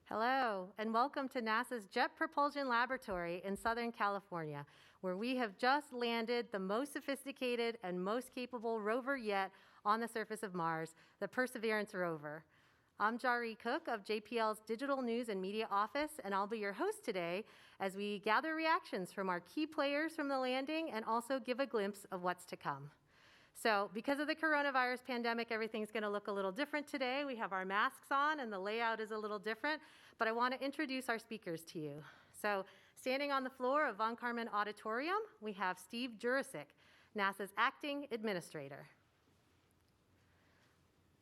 Hello, and welcome to NASA's Jet Propulsion Laboratory in Southern California, where we have just landed the most sophisticated and most capable rover yet on the surface of Mars, the Perseverance rover. I'm Jari Cook of JPL's Digital News and Media Office, and I'll be your host today as we gather reactions from our key players from the landing and also give a glimpse of what's to come. So because of the coronavirus pandemic, everything's going to look a little different today. We have our masks on and the layout is a little different, but I want to introduce our speakers to you. So standing on the floor of Von Karman Auditorium, we have Steve Jurasik, NASA's acting administrator.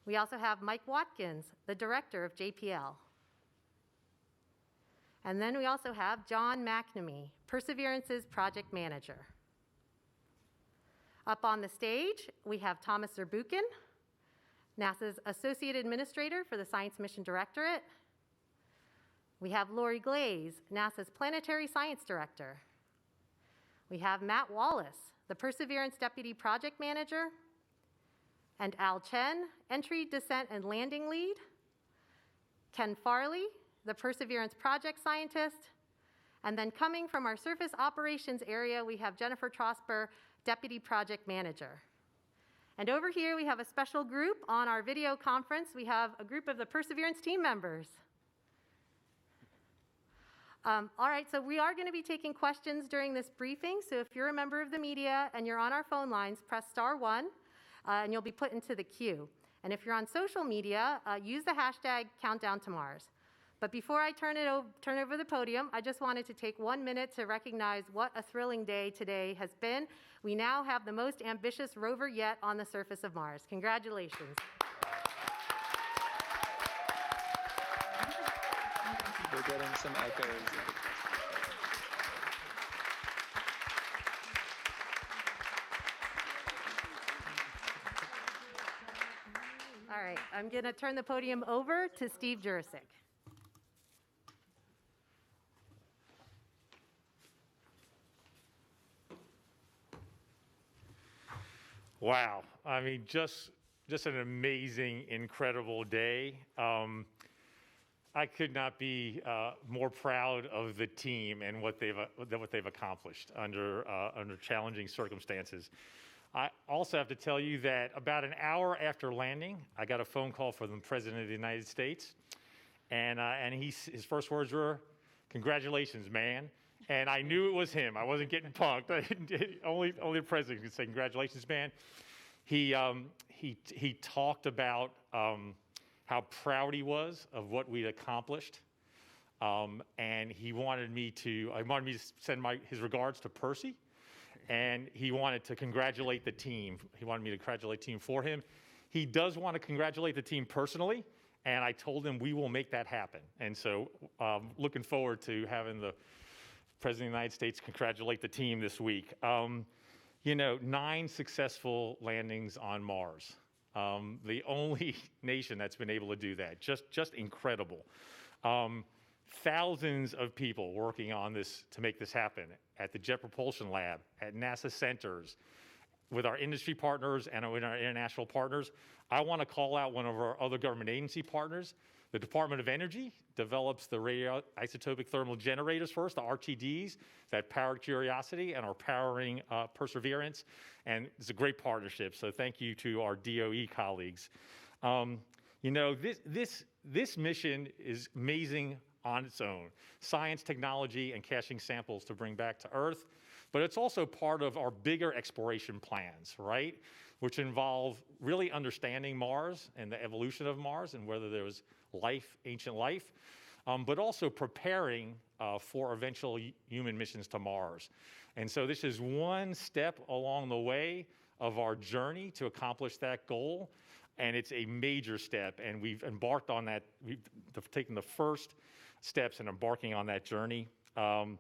We also have Mike Watkins, the director of JPL. And then we also have John McNamee, Perseverance's project manager. Up on the stage, we have Thomas Zurbuchen, NASA's Associate Administrator for the Science Mission Directorate. We have Lori Glaze, NASA's Planetary Science Director. We have Matt Wallace, the Perseverance Deputy Project Manager. And Al Chen, Entry, Descent, and Landing Lead. Ken Farley, the Perseverance Project Scientist. And then coming from our Surface Operations area, we have Jennifer Trosper, Deputy Project Manager. And over here, we have a special group on our video conference. We have a group of the Perseverance team members. All right, so we are going to be taking questions during this briefing. So if you're a member of the media and you're on our phone lines, press *1, and you'll be put into the queue. And if you're on social media, use the hashtag #CountdownToMars. But before I turn over the podium, I just wanted to take 1 minute to recognize what a thrilling day today has been. We now have the most ambitious rover yet on the surface of Mars. Congratulations. We're getting some echoes. All right, I'm going to turn the podium over to Steve Jurasik. Wow, I mean, just an amazing, incredible day. I could not be more proud of the team and what they've accomplished under challenging circumstances. I also have to tell you that about an hour after landing, I got a phone call from the President of the United States, and his first words were, "Congratulations, man." And I knew it was him. I wasn't getting punked. Only the president could say, "Congratulations, man." He talked about how proud he was of what we'd accomplished, and he wanted me to send his regards to Percy, and he wanted to congratulate the team. He wanted me to congratulate the team for him. He does want to congratulate the team personally, and I told him we will make that happen. And so, looking forward to having the President of the United States congratulate the team this week. 9 successful landings on Mars. The only nation that's been able to do that. Just incredible. Thousands of people working on this to make this happen at the Jet Propulsion Lab, at NASA centers, with our industry partners and with our international partners. I want to call out one of our other government agency partners. The Department of Energy develops the radioisotopic thermal generators first, the RTDs, that powered Curiosity and are powering Perseverance. And it's a great partnership, so thank you to our DOE colleagues. This mission is amazing on its own. Science, technology, and caching samples to bring back to Earth. But it's also part of our bigger exploration plans, right? Which involve really understanding Mars and the evolution of Mars and whether there was life, ancient life, but also preparing for eventual human missions to Mars. And so this is one step along the way of our journey to accomplish that goal. And it's a major step, and we've embarked on that. We've taken the first steps in embarking on that journey. Again,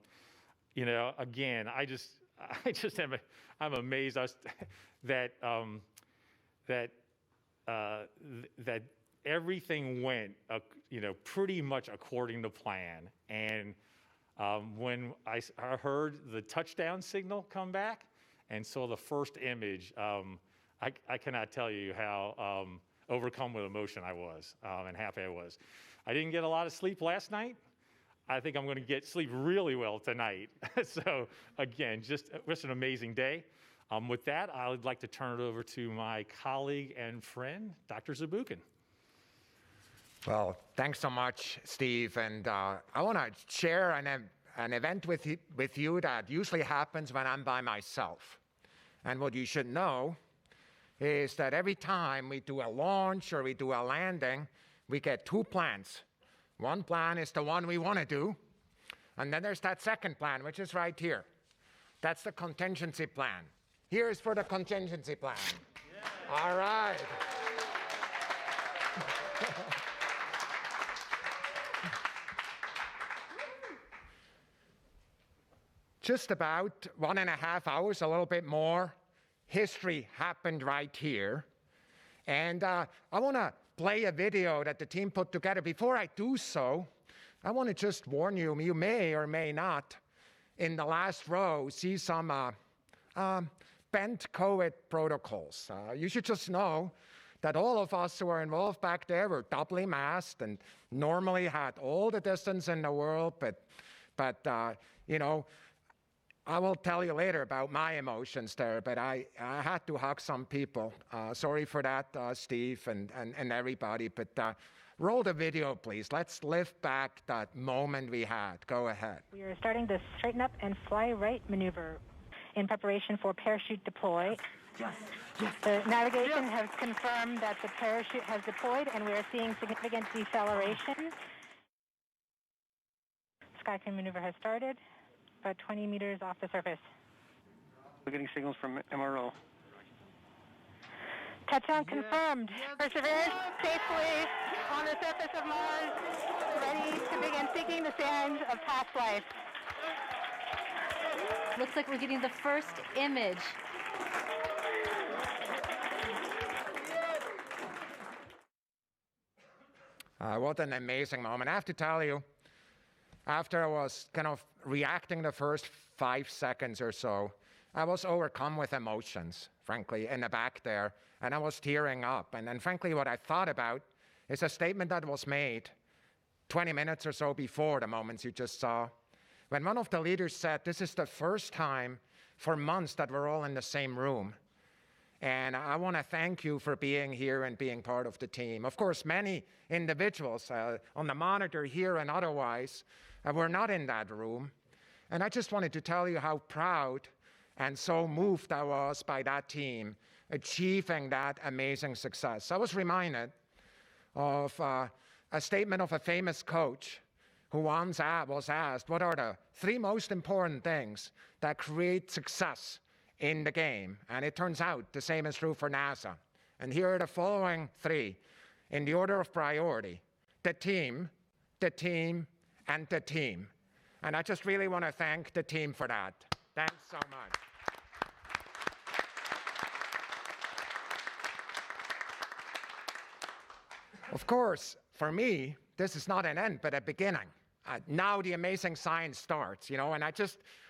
I'm amazed that everything went, pretty much according to plan. And when I heard the touchdown signal come back and saw the first image, I cannot tell you how overcome with emotion I was, and happy I was. I didn't get a lot of sleep last night. I think I'm going to get sleep really well tonight. So again, just an amazing day. With that, I would like to turn it over to my colleague and friend, Dr. Zabukin. Well, thanks so much, Steve. And I want to share an event with you that usually happens when I'm by myself. And what you should know is that every time we do a launch or we do a landing, we get two plans. One plan is the one we want to do, and then there's that second plan, which is right here. That's the contingency plan. Here's for the contingency plan. Yeah. All right. Just about 1.5 hours, a little bit more, history happened right here. And I want to play a video that the team put together. Before I do so, I want to just warn you, you may or may not, in the last row, see some bent COVID protocols. You should just know that all of us who are involved back there were doubly masked and normally had all the distance in the world, but you know, I will tell you later about my emotions there, but I had to hug some people. Sorry for that, Steve and everybody, but roll the video, please. Let's lift back that moment we had. Go ahead. We are starting the straighten up and fly right maneuver in preparation for parachute deploy. Yes. The navigation has confirmed that the parachute has deployed, and we are seeing significant deceleration. Skycrane maneuver has started, about 20 meters off the surface. We're getting signals from MRO. Touchdown confirmed. Perseverance safely on the surface of Mars, ready to begin seeking the sands of past life. Looks like we're getting the first image. What an amazing moment. I have to tell you, after I was kind of reacting the first 5 seconds or so, I was overcome with emotions, frankly, in the back there, and I was tearing up. And frankly, what I thought about is a statement that was made 20 minutes or so before the moments you just saw, when one of the leaders said, this is the first time for months that we're all in the same room. And I want to thank you for being here and being part of the team. Of course, many individuals on the monitor here and otherwise were not in that room. And I just wanted to tell you how proud and so moved I was by that team achieving that amazing success. I was reminded of a statement of a famous coach who once was asked, what are the 3 most important things that create success in the game? And it turns out the same is true for NASA. And here are the following 3 in the order of priority: the team, and the team. And I just really want to thank the team for that. Thanks so much. Of course, for me, this is not an end, but a beginning. Now the amazing science starts, you know, and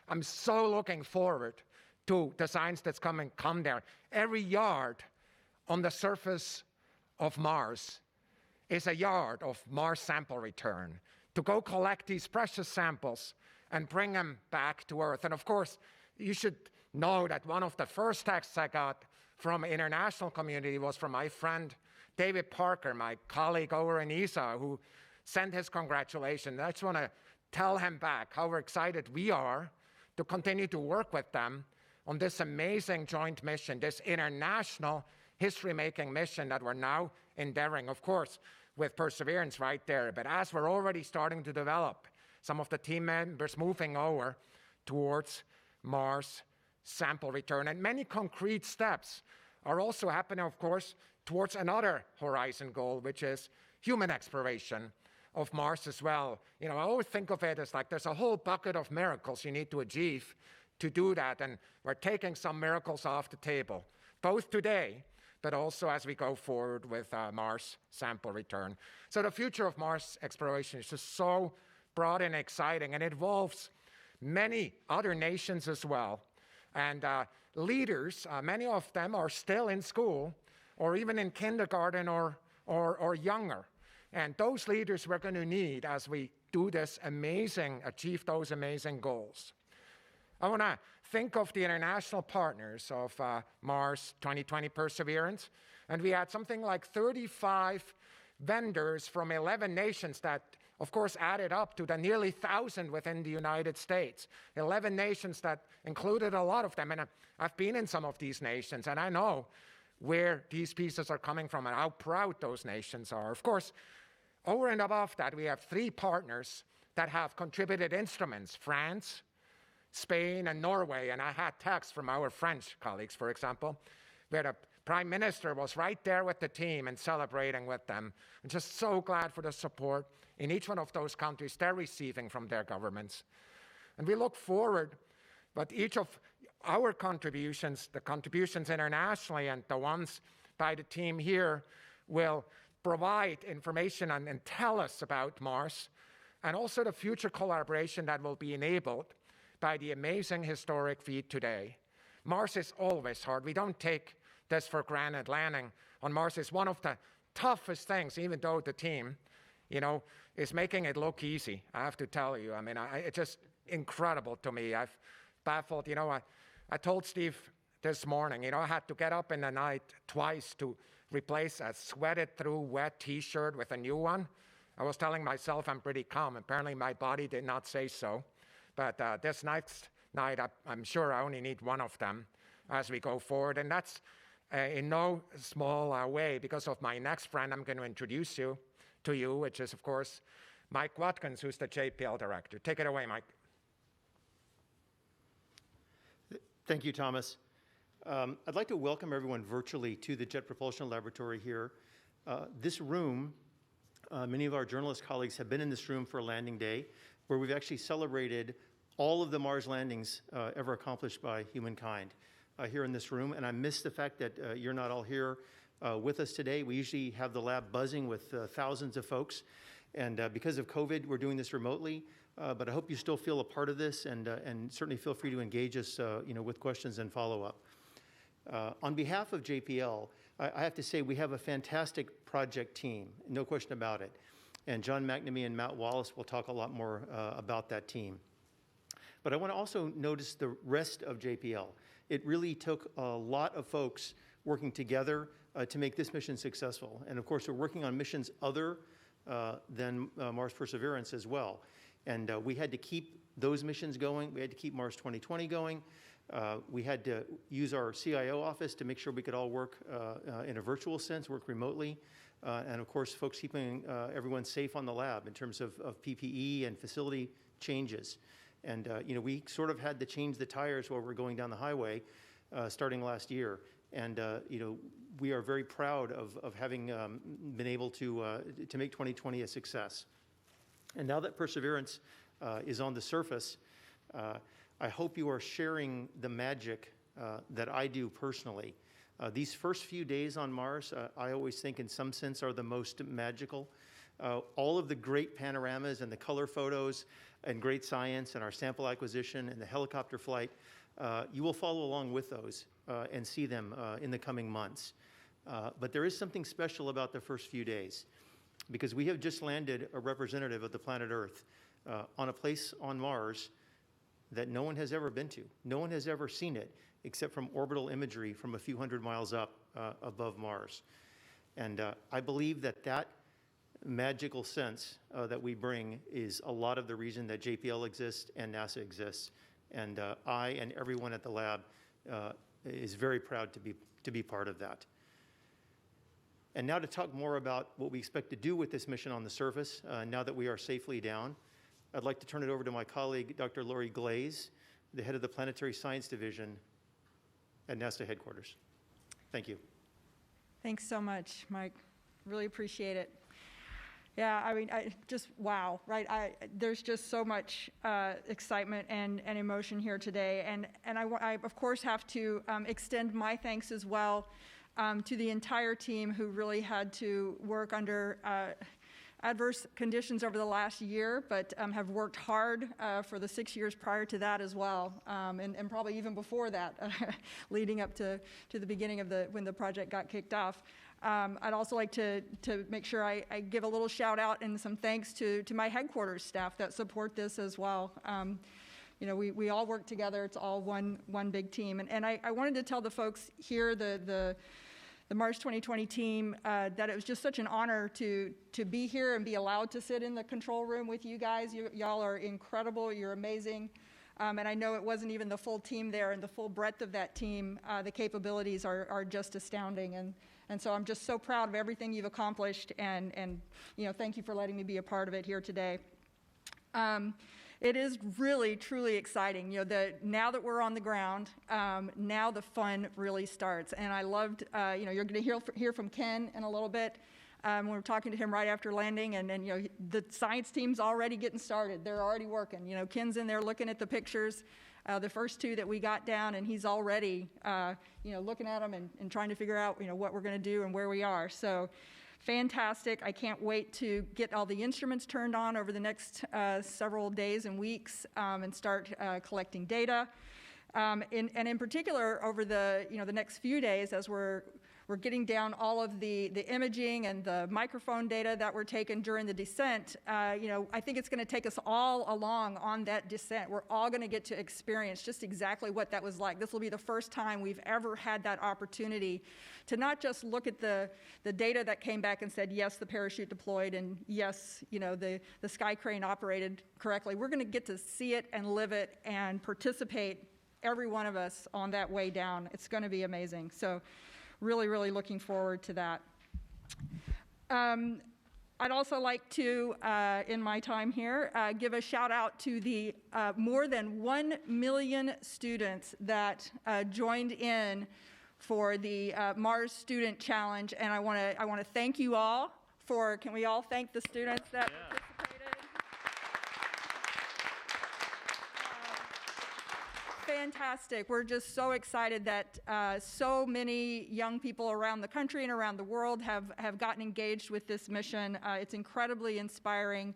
I'm so looking forward to the science that's come there. Every yard on the surface of Mars is a yard of Mars sample return to go collect these precious samples and bring them back to Earth. And of course, you should know that one of the first texts I got from international community was from my friend David Parker, my colleague over in ESA, who sent his congratulations. I just want to tell him back how excited we are to continue to work with them on this amazing joint mission, this international history-making mission that we're now endeavoring, of course, with Perseverance right there. But as we're already starting to develop some of the team members moving over towards Mars sample return, and many concrete steps are also happening, of course, towards another horizon goal, which is human exploration of Mars as well. You know, I always think of it as like there's a whole bucket of miracles you need to achieve to do that, and we're taking some miracles off the table, both today, but also as we go forward with Mars sample return. So the future of Mars exploration is just so broad and exciting, and it involves many other nations as well. And leaders, many of them are still in school, or even in kindergarten or younger. And those leaders we're going to need as we do this achieve those amazing goals. I want to think of the international partners of Mars 2020 Perseverance. And we had something like 35 vendors from 11 nations that, of course, added up to the nearly 1,000 within the United States. 11 nations that included a lot of them. And I've been in some of these nations, and I know where these pieces are coming from and how proud those nations are. Of course, over and above that, we have 3 partners that have contributed instruments: France, Spain, and Norway. And I had texts from our French colleagues, for example, where the Prime Minister was right there with the team and celebrating with them. I'm just so glad for the support in each one of those countries they're receiving from their governments. And we look forward, but each of our contributions, the contributions internationally and the ones by the team here, will provide information and tell us about Mars, and also the future collaboration that will be enabled by the amazing historic feat today. Mars is always hard. We don't take this for granted. Landing on Mars is one of the toughest things, even though the team, is making it look easy, I have to tell you. I mean, it's just incredible to me. I've baffled, I told Steve this morning, I had to get up in the night twice to replace a sweated through wet t-shirt with a new one. I was telling myself I'm pretty calm. Apparently my body did not say so. But this next night, I'm sure I only need one of them as we go forward. And that's in no small way because of my next friend I'm going to introduce you to you, which is, of course, Mike Watkins, who's the JPL director. Take it away, Mike. Thank you, Thomas. I'd like to welcome everyone virtually to the Jet Propulsion Laboratory here. This room, many of our journalist colleagues have been in this room for a landing day where we've actually celebrated all of the Mars landings ever accomplished by humankind here in this room. And I miss the fact that you're not all here with us today. We usually have the lab buzzing with thousands of folks. And because of COVID, we're doing this remotely. But I hope you still feel a part of this, and certainly feel free to engage us with questions and follow-up. On behalf of JPL, I have to say we have a fantastic project team, no question about it. And John McNamee and Matt Wallace will talk a lot more about that team. But I want to also notice the rest of JPL. It really took a lot of folks working together to make this mission successful. And of course, we're working on missions other than Mars Perseverance as well. And we had to keep those missions going. We had to keep Mars 2020 going. We had to use our CIO office to make sure we could all work in a virtual sense, work remotely. And of course, folks keeping everyone safe on the lab in terms of PPE and facility changes. And we sort of had to change the tires while we're going down the highway starting last year. And we are very proud of having been able to make 2020 a success. And now that Perseverance is on the surface, I hope you are sharing the magic that I do personally. These first few days on Mars, I always think in some sense are the most magical. All of the great panoramas and the color photos and great science and our sample acquisition and the helicopter flight, you will follow along with those and see them in the coming months. But there is something special about the first few days, because we have just landed a representative of the planet Earth on a place on Mars that no one has ever been to. No one has ever seen it except from orbital imagery from a few hundred miles up above Mars. And I believe that magical sense that we bring is a lot of the reason that JPL exists and NASA exists. And I and everyone at the lab is very proud to be part of that. And now to talk more about what we expect to do with this mission on the surface, now that we are safely down, I'd like to turn it over to my colleague, Dr. Lori Glaze, the head of the Planetary Science Division at NASA headquarters. Thank you. Thanks so much, Mike. Really appreciate it. Yeah, I mean, wow, right? There's just so much excitement and emotion here today. And I of course, have to extend my thanks as well to the entire team who really had to work under adverse conditions over the last year, but have worked hard for the 6 years prior to that as well, and probably even before that, leading up to the beginning of when the project got kicked off. I'd also like to make sure I give a little shout out and some thanks to my headquarters staff that support this as well. You know, we all work together. It's all one big team. And I wanted to tell the folks here, the Mars 2020 team, that it was just such an honor to be here and be allowed to sit in the control room with you guys. Y'all are incredible. You're amazing. And I know it wasn't even the full team there, and the full breadth of that team, the capabilities are just astounding. And so I'm just so proud of everything you've accomplished, and you know, thank you for letting me be a part of it here today. It is really, truly exciting. You know, now that we're on the ground, now the fun really starts. And I loved, you know, you're going to hear from Ken in a little bit. We were talking to him right after landing, and you know, the science team's already getting started. They're already working. You know, Ken's in there looking at the pictures, the first two that we got down, and he's already, you know, looking at them and trying to figure out, you know, what we're going to do and where we are. So fantastic. I can't wait to get all the instruments turned on over the next several days and weeks and start collecting data. And in particular, over the next few days, as we're getting down all of the imaging and the microphone data that were taken during the descent, you know, I think it's going to take us all along on that descent. We're all going to get to experience just exactly what that was like. This will be the first time we've ever had that opportunity to not just look at the data that came back and said, yes, the parachute deployed, and yes, you know, the sky crane operated correctly. We're going to get to see it and live it and participate, every one of us, on that way down. It's going to be amazing. So really, really looking forward to that. I'd also like to, in my time here, give a shout out to the more than 1 million students that joined in for the Mars Student Challenge, and I want to thank you all for. Can we all thank the students that participated? Fantastic. We're just so excited that so many young people around the country and around the world have gotten engaged with this mission. It's incredibly inspiring.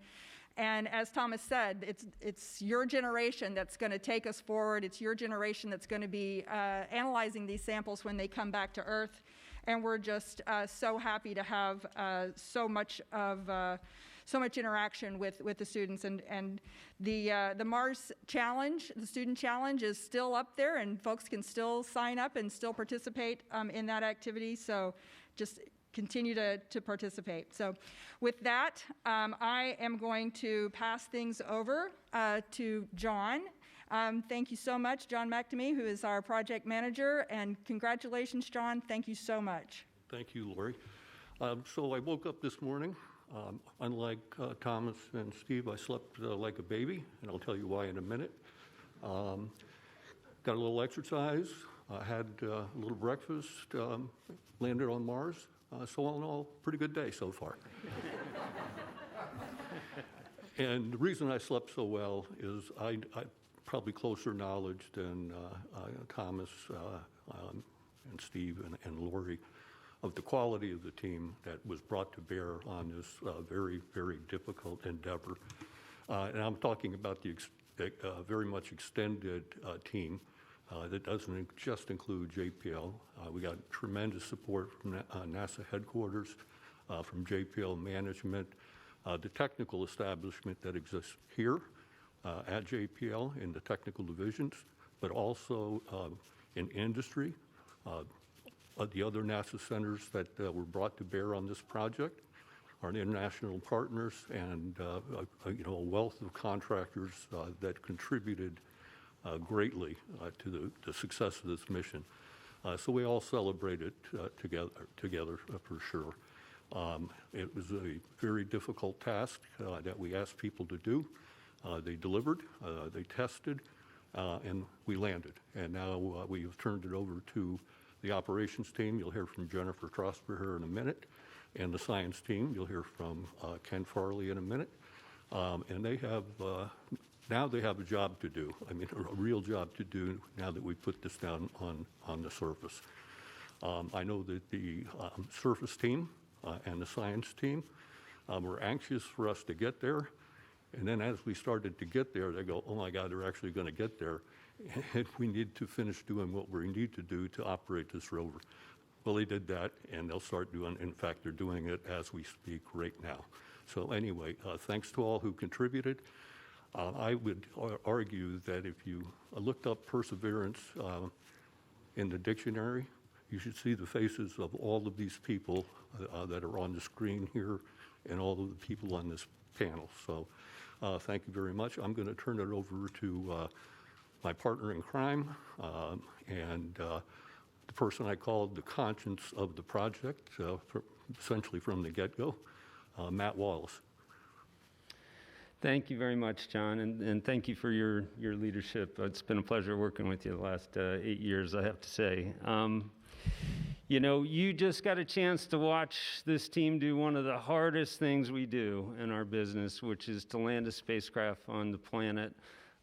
And as Thomas said, it's your generation that's going to take us forward. It's your generation that's going to be analyzing these samples when they come back to Earth. And we're just so happy to have so much interaction with the students. And the Mars Challenge, the Student Challenge, is still up there, and folks can still sign up and still participate in that activity. So just continue to participate. So with that, I am going to pass things over to John. Thank you so much, John McNamee, who is our project manager, and congratulations, John. Thank you so much. Thank you, Lori. So I woke up this morning. Unlike Thomas and Steve, I slept like a baby, and I'll tell you why in a minute. Got a little exercise, had a little breakfast, landed on Mars. So all in all, pretty good day so far. And the reason I slept so well is I probably closer knowledge than Thomas and Steve and Lori of the quality of the team that was brought to bear on this very, very difficult endeavor. And I'm talking about the very much extended team that doesn't just include JPL. We got tremendous support from NASA headquarters, from JPL management, the technical establishment that exists here at JPL in the technical divisions, but also in industry, the other NASA centers that were brought to bear on this project, our international partners, and a wealth of contractors that contributed greatly to the success of this mission. So we all celebrated together for sure. It was a very difficult task that we asked people to do. They delivered, they tested, and we landed. And now we have turned it over to the operations team. You'll hear from Jennifer Trosper here in a minute. And the science team, you'll hear from Ken Farley in a minute. And they have, now they have a job to do. I mean, a real job to do now that we put this down on the surface. I know that the surface team and the science team were anxious for us to get there. And then as we started to get there, they go, oh my God, they're actually going to get there. And we need to finish doing what we need to do to operate this rover. Well, they did that, and they'll start doing, in fact, they're doing it as we speak right now. So anyway, thanks to all who contributed. I would argue that if you looked up Perseverance in the dictionary, you should see the faces of all of these people that are on the screen here and all of the people on this panel. So thank you very much. I'm going to turn it over to my partner in crime and the person I called the conscience of the project, essentially from the get-go, Matt Wallace. Thank you very much, John, and thank you for your leadership. It's been a pleasure working with you the last 8 years, I have to say. You know, you just got a chance to watch this team do one of the hardest things we do in our business, which is to land a spacecraft on the planet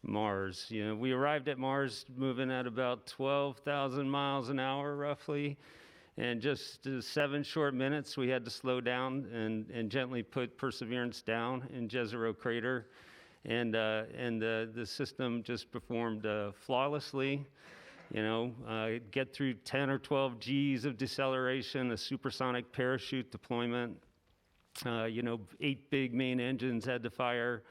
Mars. You know, we arrived at Mars moving at about 12,000 miles an hour, roughly. And just 7 short minutes, we had to slow down and gently put Perseverance down in Jezero Crater. And the system just performed flawlessly. You know, get through 10 or 12 Gs of deceleration, a supersonic parachute deployment. You know, 8 big main engines had to fire.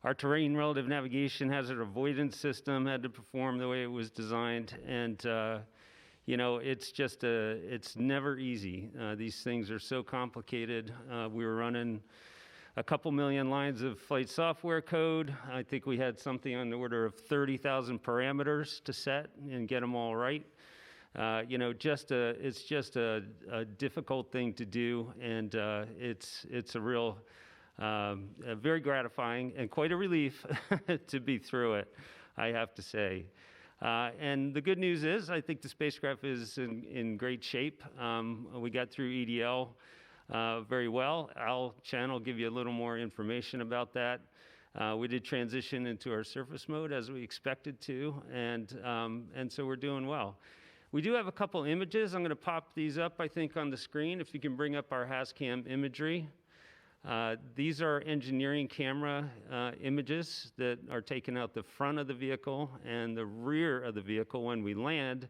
Our terrain relative navigation hazard avoidance system had to perform the way it was designed. And you know, it's never easy. These things are so complicated. We were running a couple million lines of flight software code. I think we had something on the order of 30,000 parameters to set and get them all right. You know, it's just a difficult thing to do, and it's a real, very gratifying and quite a relief to be through it, I have to say. And the good news is, I think the spacecraft is in great shape. We got through EDL very well. Al Chen will give you a little more information about that. We did transition into our surface mode as we expected to, and so we're doing well. We do have a couple images. I'm going to pop these up, I think, on the screen. If you can bring up our HazCam imagery. These are engineering camera images that are taken out the front of the vehicle and the rear of the vehicle when we land.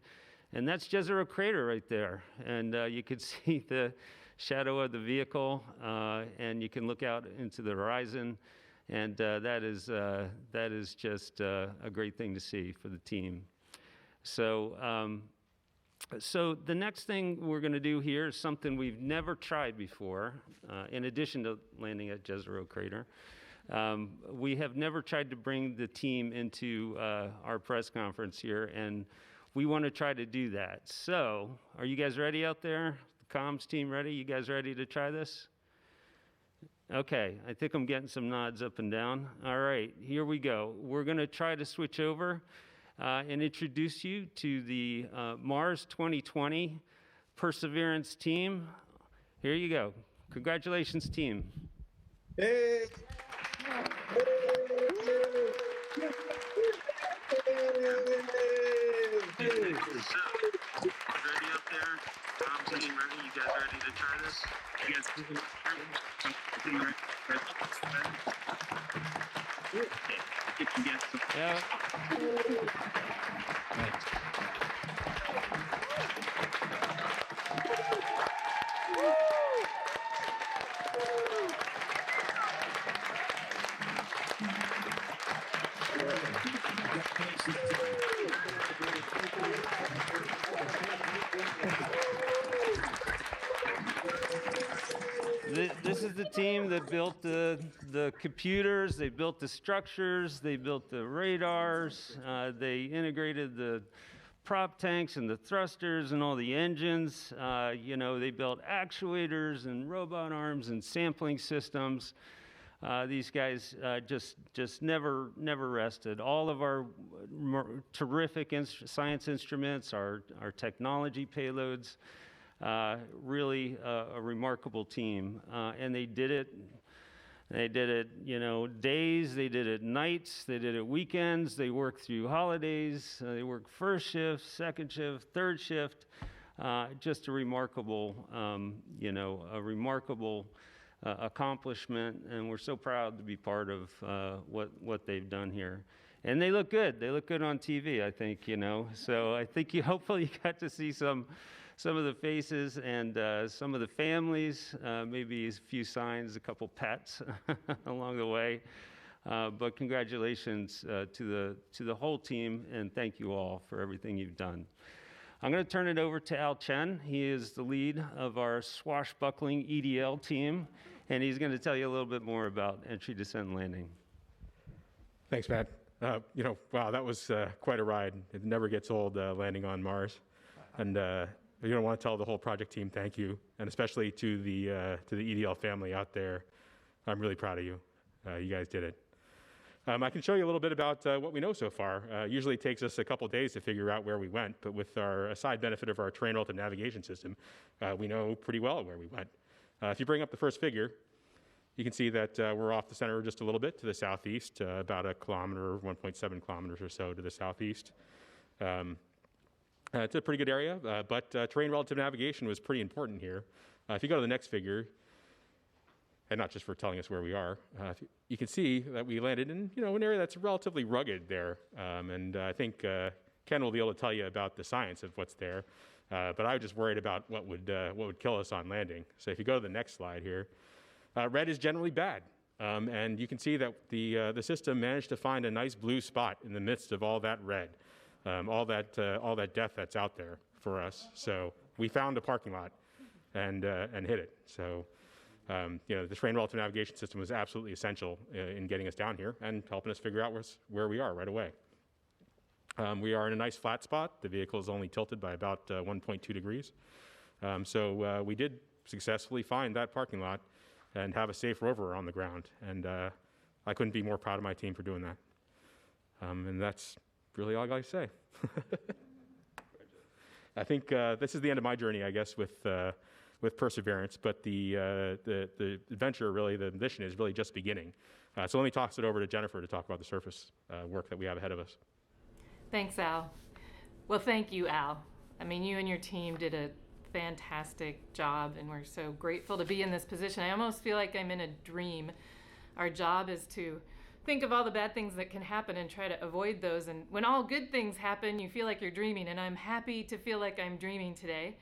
And that's Jezero Crater right there. And you can see the shadow of the vehicle, and you can look out into the horizon. And that is just a great thing to see for the team. So the next thing we're going to do here is something we've never tried before, in addition to landing at Jezero Crater. We have never tried to bring the team into our press conference here, and we want to try to do that. So, are you guys ready out there? The comms team ready? You guys ready to try this? Okay, I think I'm getting some nods up and down. All right, here we go. We're going to try to switch over and introduce you to the Mars 2020 Perseverance team. Here you go. Congratulations, team. Hey. So, ready up there? Tom's team ready? You guys ready to try this? You guys ready? Okay, if you get some. Yeah. This is the team that built the computers, they built the structures, they built the radars, they integrated the prop tanks and the thrusters and all the engines. You know, they built actuators and robot arms and sampling systems. These guys just never rested. All of our terrific science instruments, our technology payloads, really a remarkable team. And they did it, you know, days, they did it nights, they did it weekends, they worked through holidays, they worked first shift, second shift, third shift. Just a remarkable, you know, a remarkable accomplishment, and we're so proud to be part of what they've done here. And they look good. They look good on TV, I think, you know. So I think hopefully you got to see some of the faces and some of the families, maybe a few signs, a couple pets along the way. But congratulations to the whole team, and thank you all for everything you've done. I'm going to turn it over to Al Chen. He is the lead of our swashbuckling EDL team, and he's going to tell you a little bit more about entry, descent, and landing. Thanks, Matt. Wow, that was quite a ride. It never gets old landing on Mars. And I want to tell the whole project team thank you, and especially to the EDL family out there. I'm really proud of you. You guys did it. I can show you a little bit about what we know so far. Usually it takes us a couple days to figure out where we went, but with our side benefit of our train relative navigation system, we know pretty well where we went. If you bring up the first figure, you can see that we're off the center just a little bit to the southeast, about a kilometer, 1.7 kilometers or so to the southeast. It's a pretty good area, but terrain relative navigation was pretty important here. If you go to the next figure, and not just for telling us where we are, you can see that we landed in an area that's relatively rugged there. And I think Ken will be able to tell you about the science of what's there. But I was just worried about what would kill us on landing. So if you go to the next slide here, red is generally bad. And you can see that the system managed to find a nice blue spot in the midst of all that red, all that death that's out there for us. So we found a parking lot and hit it. So the terrain relative navigation system was absolutely essential in getting us down here and helping us figure out where we are right away. We are in a nice flat spot. The vehicle is only tilted by about 1.2 degrees. So we did successfully find that parking lot and have a safe rover on the ground. And I couldn't be more proud of my team for doing that. And that's really all I got to say. I think this is the end of my journey, I guess, with Perseverance, but the adventure, really, the mission is really just beginning. So let me toss it over to Jennifer to talk about the surface work that we have ahead of us. Thanks, Al. Well, thank you, Al. I mean, you and your team did a fantastic job, and we're so grateful to be in this position. I almost feel like I'm in a dream. Our job is to think of all the bad things that can happen and try to avoid those. And when all good things happen, you feel like you're dreaming, and I'm happy to feel like I'm dreaming today.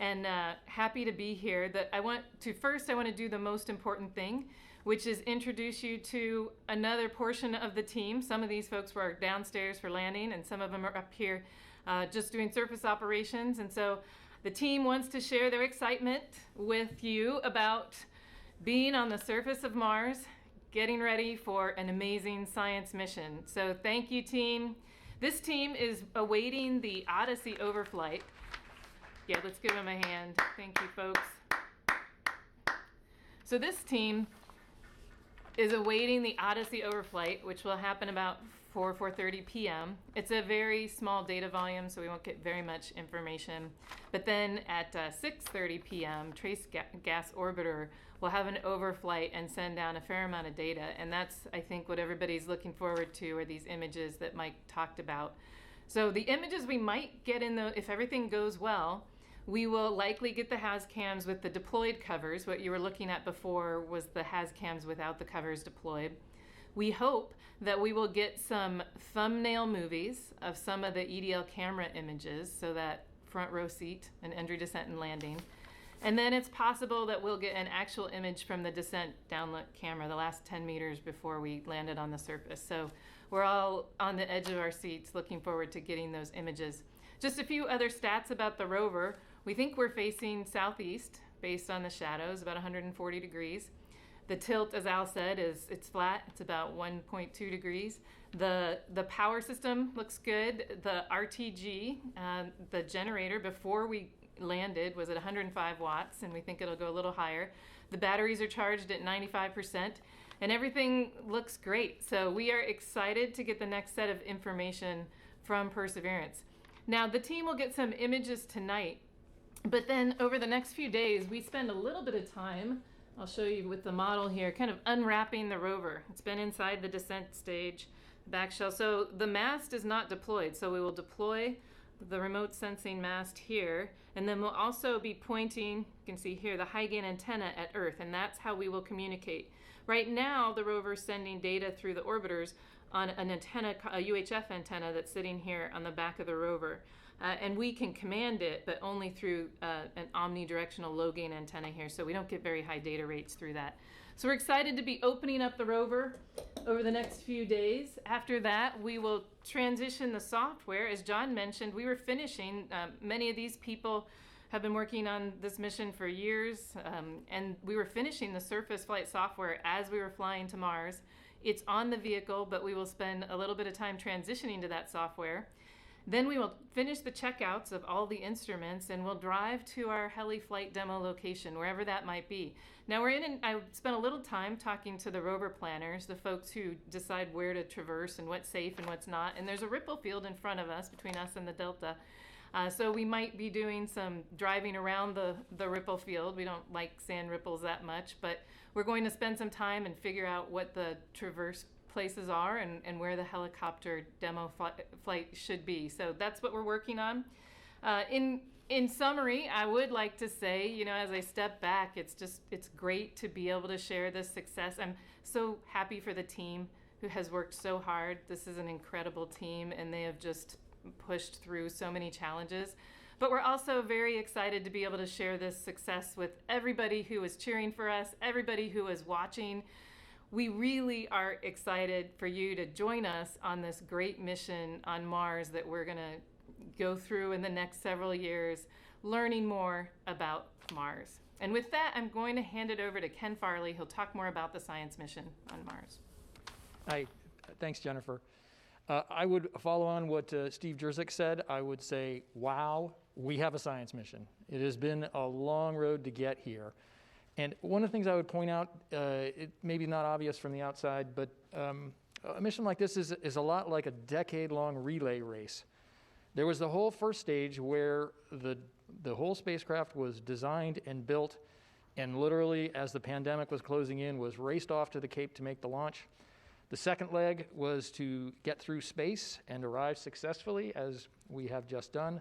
And happy to be here. I want to do the most important thing, which is introduce you to another portion of the team. Some of these folks were downstairs for landing, and some of them are up here just doing surface operations. And so the team wants to share their excitement with you about being on the surface of Mars, getting ready for an amazing science mission. So thank you, team. This team is awaiting the Odyssey overflight. Yeah, let's give them a hand. Thank you, folks. So this team is awaiting the Odyssey overflight, which will happen about 4:30 p.m. It's a very small data volume, so we won't get very much information. But then at 6:30 p.m., Trace Gas Orbiter will have an overflight and send down a fair amount of data. And that's, I think, what everybody's looking forward to, are these images that Mike talked about. So the images we might get if everything goes well, we will likely get the HAZCAMs with the deployed covers. What you were looking at before was the HAZCAMs without the covers deployed. We hope that we will get some thumbnail movies of some of the EDL camera images, so that front row seat and entry, descent, and landing. And then it's possible that we'll get an actual image from the descent download camera the last 10 meters before we landed on the surface. So we're all on the edge of our seats looking forward to getting those images. Just a few other stats about the rover. We think we're facing southeast based on the shadows, about 140 degrees. The tilt, as Al said, it's flat. It's about 1.2 degrees. The power system looks good. The RTG, the generator before we landed was at 105 watts, and we think it'll go a little higher. The batteries are charged at 95%, and everything looks great. So we are excited to get the next set of information from Perseverance. Now, the team will get some images tonight, but then over the next few days, we spend a little bit of time, I'll show you with the model here, kind of unwrapping the rover. It's been inside the descent stage, back shell. So the mast is not deployed, so we will deploy the remote sensing mast here, and then we'll also be pointing, can see here, the high gain antenna at Earth, and that's how we will communicate. Right now, the rover is sending data through the orbiters on an antenna, a UHF antenna that's sitting here on the back of the rover. And we can command it, but only through an omnidirectional low gain antenna here, so we don't get very high data rates through that. So we're excited to be opening up the rover over the next few days. After that, we will transition the software. As John mentioned, we were finishing, many of these people have been working on this mission for years, and we were finishing the surface flight software as we were flying to Mars. It's on the vehicle, but we will spend a little bit of time transitioning to that software. Then we will finish the checkouts of all the instruments, and we'll drive to our heli flight demo location, wherever that might be. Now I spent a little time talking to the rover planners, the folks who decide where to traverse and what's safe and what's not. And there's a ripple field in front of us, between us and the Delta. So we might be doing some driving around the ripple field. We don't like sand ripples that much, but we're going to spend some time and figure out what the traverse places are and where the helicopter demo flight should be. So that's what we're working on. In summary, I would like to say, as I step back, it's great to be able to share this success. I'm so happy for the team who has worked so hard. This is an incredible team, and they have just pushed through so many challenges. But we're also very excited to be able to share this success with everybody who is cheering for us, everybody who is watching. We really are excited for you to join us on this great mission on Mars that we're going to go through in the next several years, learning more about Mars. And with that, I'm going to hand it over to Ken Farley. He'll talk more about the science mission on Mars. Hi, thanks, Jennifer. I would follow on what Steve Jerzyk said. I would say, wow, we have a science mission. It has been a long road to get here. And one of the things I would point out, it may be not obvious from the outside, but a mission like this is a lot like a decade-long relay race. There was the whole first stage where the whole spacecraft was designed and built, and literally, as the pandemic was closing in, was raced off to the Cape to make the launch. The second leg was to get through space and arrive successfully, as we have just done.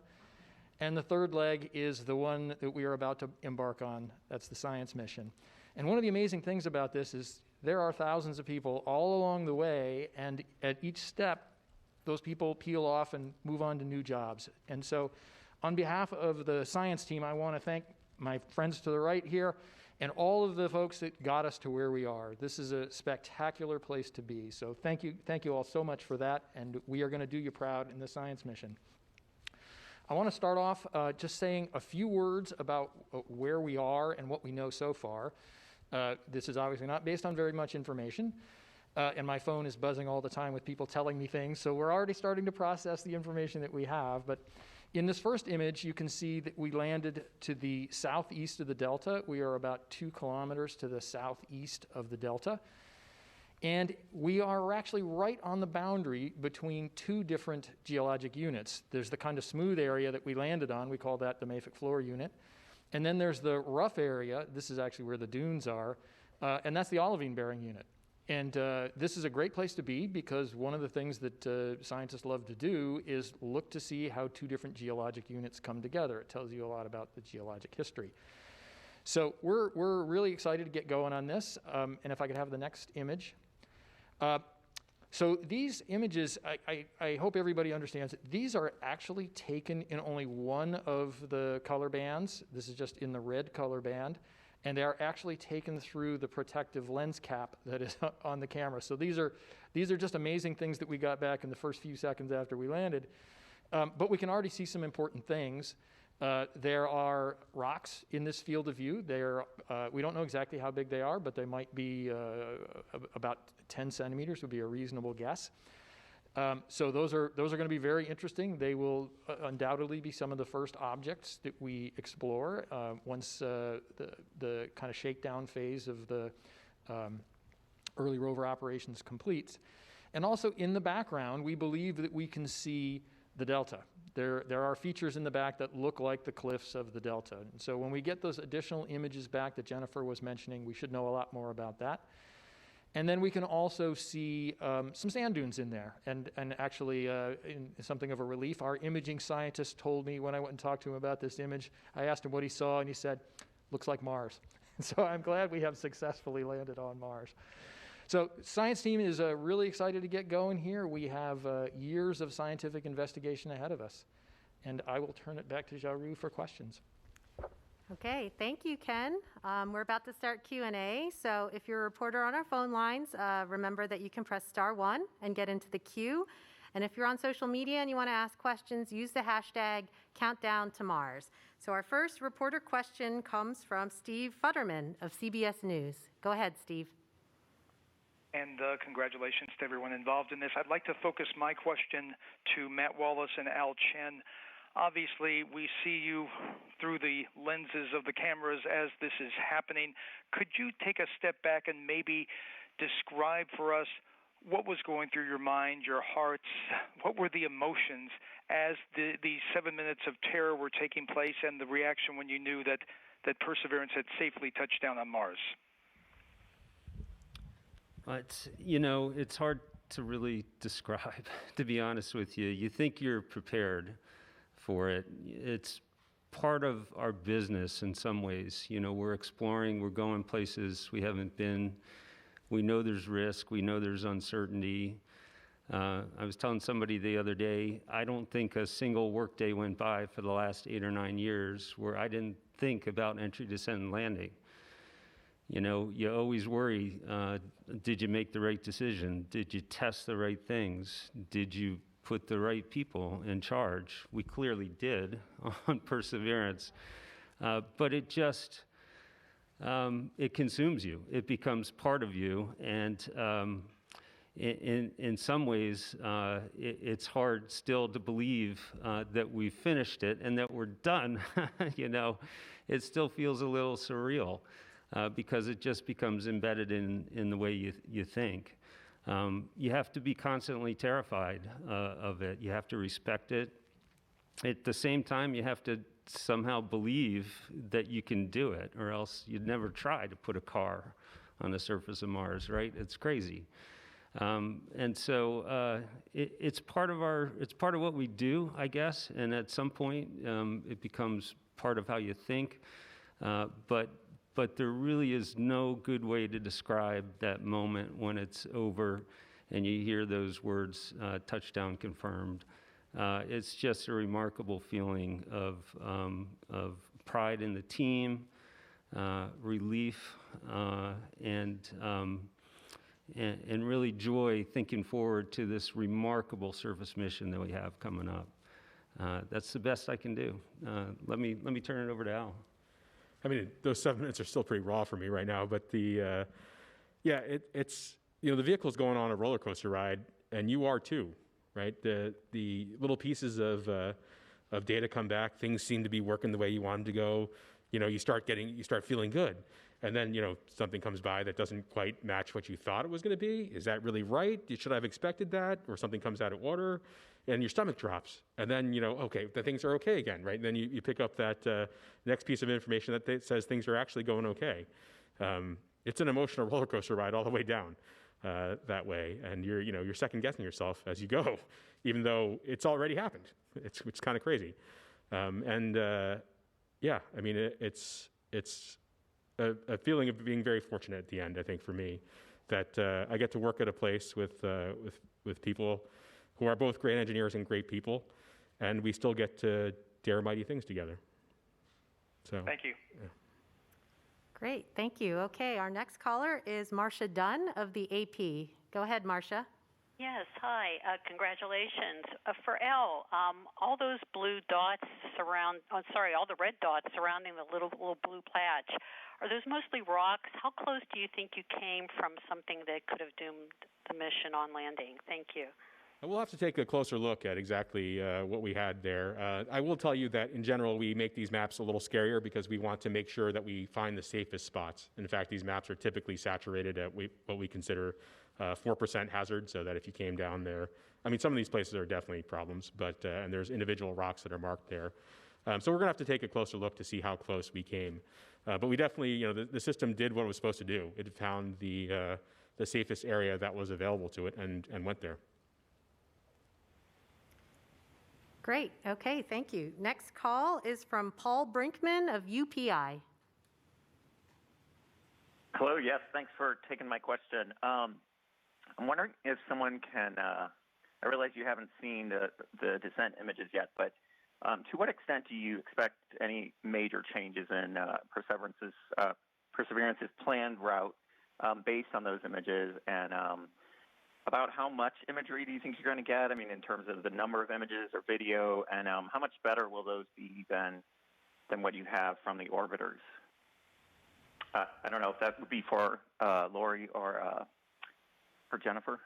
And the third leg is the one that we are about to embark on. That's the science mission. And one of the amazing things about this is there are thousands of people all along the way, and at each step, those people peel off and move on to new jobs. And so on behalf of the science team, I want to thank my friends to the right here and all of the folks that got us to where we are. This is a spectacular place to be. So thank you all so much for that, and we are going to do you proud in the science mission. I want to start off just saying a few words about where we are and what we know so far. This is obviously not based on very much information, and my phone is buzzing all the time with people telling me things, so we're already starting to process the information that we have. But in this first image, you can see that we landed to the southeast of the Delta. We are about 2 kilometers to the southeast of the Delta. And we are actually right on the boundary between 2 different geologic units. There's the kind of smooth area that we landed on. We call that the mafic floor unit. And then there's the rough area. This is actually where the dunes are. And that's the olivine-bearing unit. And this is a great place to be because one of the things that scientists love to do is look to see how 2 different geologic units come together. It tells you a lot about the geologic history. So we're really excited to get going on this. And if I could have the next image. So these images, I hope everybody understands, these are actually taken in only one of the color bands. This is just in the red color band. And they are actually taken through the protective lens cap that is on the camera. So these are just amazing things that we got back in the first few seconds after we landed. But we can already see some important things. There are rocks in this field of view. We don't know exactly how big they are, but they might be about 10 centimeters would be a reasonable guess. So those are going to be very interesting. They will undoubtedly be some of the first objects that we explore once the kind of shakedown phase of the early rover operations completes. And also in the background, we believe that we can see the Delta. There are features in the back that look like the cliffs of the Delta. And so when we get those additional images back that Jennifer was mentioning, we should know a lot more about that. And then we can also see some sand dunes in there. And actually, in something of a relief, our imaging scientist told me when I went and talked to him about this image, I asked him what he saw, and he said, looks like Mars. So I'm glad we have successfully landed on Mars. So science team is really excited to get going here. We have years of scientific investigation ahead of us. And I will turn it back to Jaru for questions. Okay, thank you, Ken. We're about to start Q&A, so if you're a reporter on our phone lines, remember that you can press *1 and get into the queue. And if you're on social media and you want to ask questions, use the hashtag #CountdownToMars. So our first reporter question comes from Steve Futterman of CBS News. Go ahead, Steve. And congratulations to everyone involved in this. I'd like to focus my question to Matt Wallace and Al Chen. Obviously, we see you through the lenses of the cameras as this is happening. Could you take a step back and maybe describe for us what was going through your mind, your hearts? What were the emotions as the 7 minutes of terror were taking place and the reaction when you knew that Perseverance had safely touched down on Mars? It's hard to really describe, to be honest with you. You think you're prepared for it. It's part of our business in some ways. We're exploring, we're going places we haven't been. We know there's risk, we know there's uncertainty. I was telling somebody the other day, I don't think a single workday went by for the last 8 or 9 years where I didn't think about entry, descent, and landing. You always worry, did you make the right decision? Did you test the right things? Did you put the right people in charge? We clearly did on Perseverance, but it just, it consumes you. It becomes part of you, and in some ways, it's hard still to believe that we've finished it and that we're done. It still feels a little surreal. Because it just becomes embedded in the way you think. You have to be constantly terrified of it. You have to respect it. At the same time, you have to somehow believe that you can do it, or else you'd never try to put a car on the surface of Mars, right? It's crazy. And so it's part of what we do, I guess. And at some point, it becomes part of how you think. But there really is no good way to describe that moment when it's over and you hear those words, touchdown confirmed. It's just a remarkable feeling of pride in the team, relief, and really joy thinking forward to this remarkable surface mission that we have coming up. That's the best I can do. Let me turn it over to Al. I mean, those 7 minutes are still pretty raw for me right now, but it's, the vehicle's going on a roller coaster ride, and you are too, right? The little pieces of data come back, things seem to be working the way you want them to go. You start feeling good. And then, something comes by that doesn't quite match what you thought it was going to be. Is that really right? Should I have expected that? Or something comes out of order, and your stomach drops. And then, okay, the things are okay again, right? And then you pick up that next piece of information that says things are actually going okay. It's an emotional roller coaster ride all the way down that way. And you're second guessing yourself as you go, even though it's already happened. It's kind of crazy. It's a feeling of being very fortunate at the end, I think, for me, that I get to work at a place with people who are both great engineers and great people, and we still get to dare mighty things together. So thank you. Yeah. Great, thank you. Okay, our next caller is Marcia Dunn of the AP. Go ahead, Marcia. Yes, hi. Congratulations. For Al, all those blue dots all the red dots surrounding the little blue patch, are those mostly rocks? How close do you think you came from something that could have doomed the mission on landing? Thank you. We'll have to take a closer look at exactly what we had there. I will tell you that in general, we make these maps a little scarier because we want to make sure that we find the safest spots. In fact, these maps are typically saturated at what we consider 4% hazard, so that if you came down there, I mean, some of these places are definitely problems, but and there's individual rocks that are marked there. So we're going to have to take a closer look to see how close we came. But we definitely, the system did what it was supposed to do. It found the safest area that was available to it and went there. Great. Okay, thank you. Next call is from Paul Brinkman of UPI. Hello, yes, thanks for taking my question. I'm wondering if someone can, I realize you haven't seen the descent images yet, but to what extent do you expect any major changes in Perseverance's planned route based on those images, and about how much imagery do you think you're going to get? I mean, in terms of the number of images or video, and how much better will those be than what you have from the orbiters? I don't know if that would be for Lori or for Jennifer.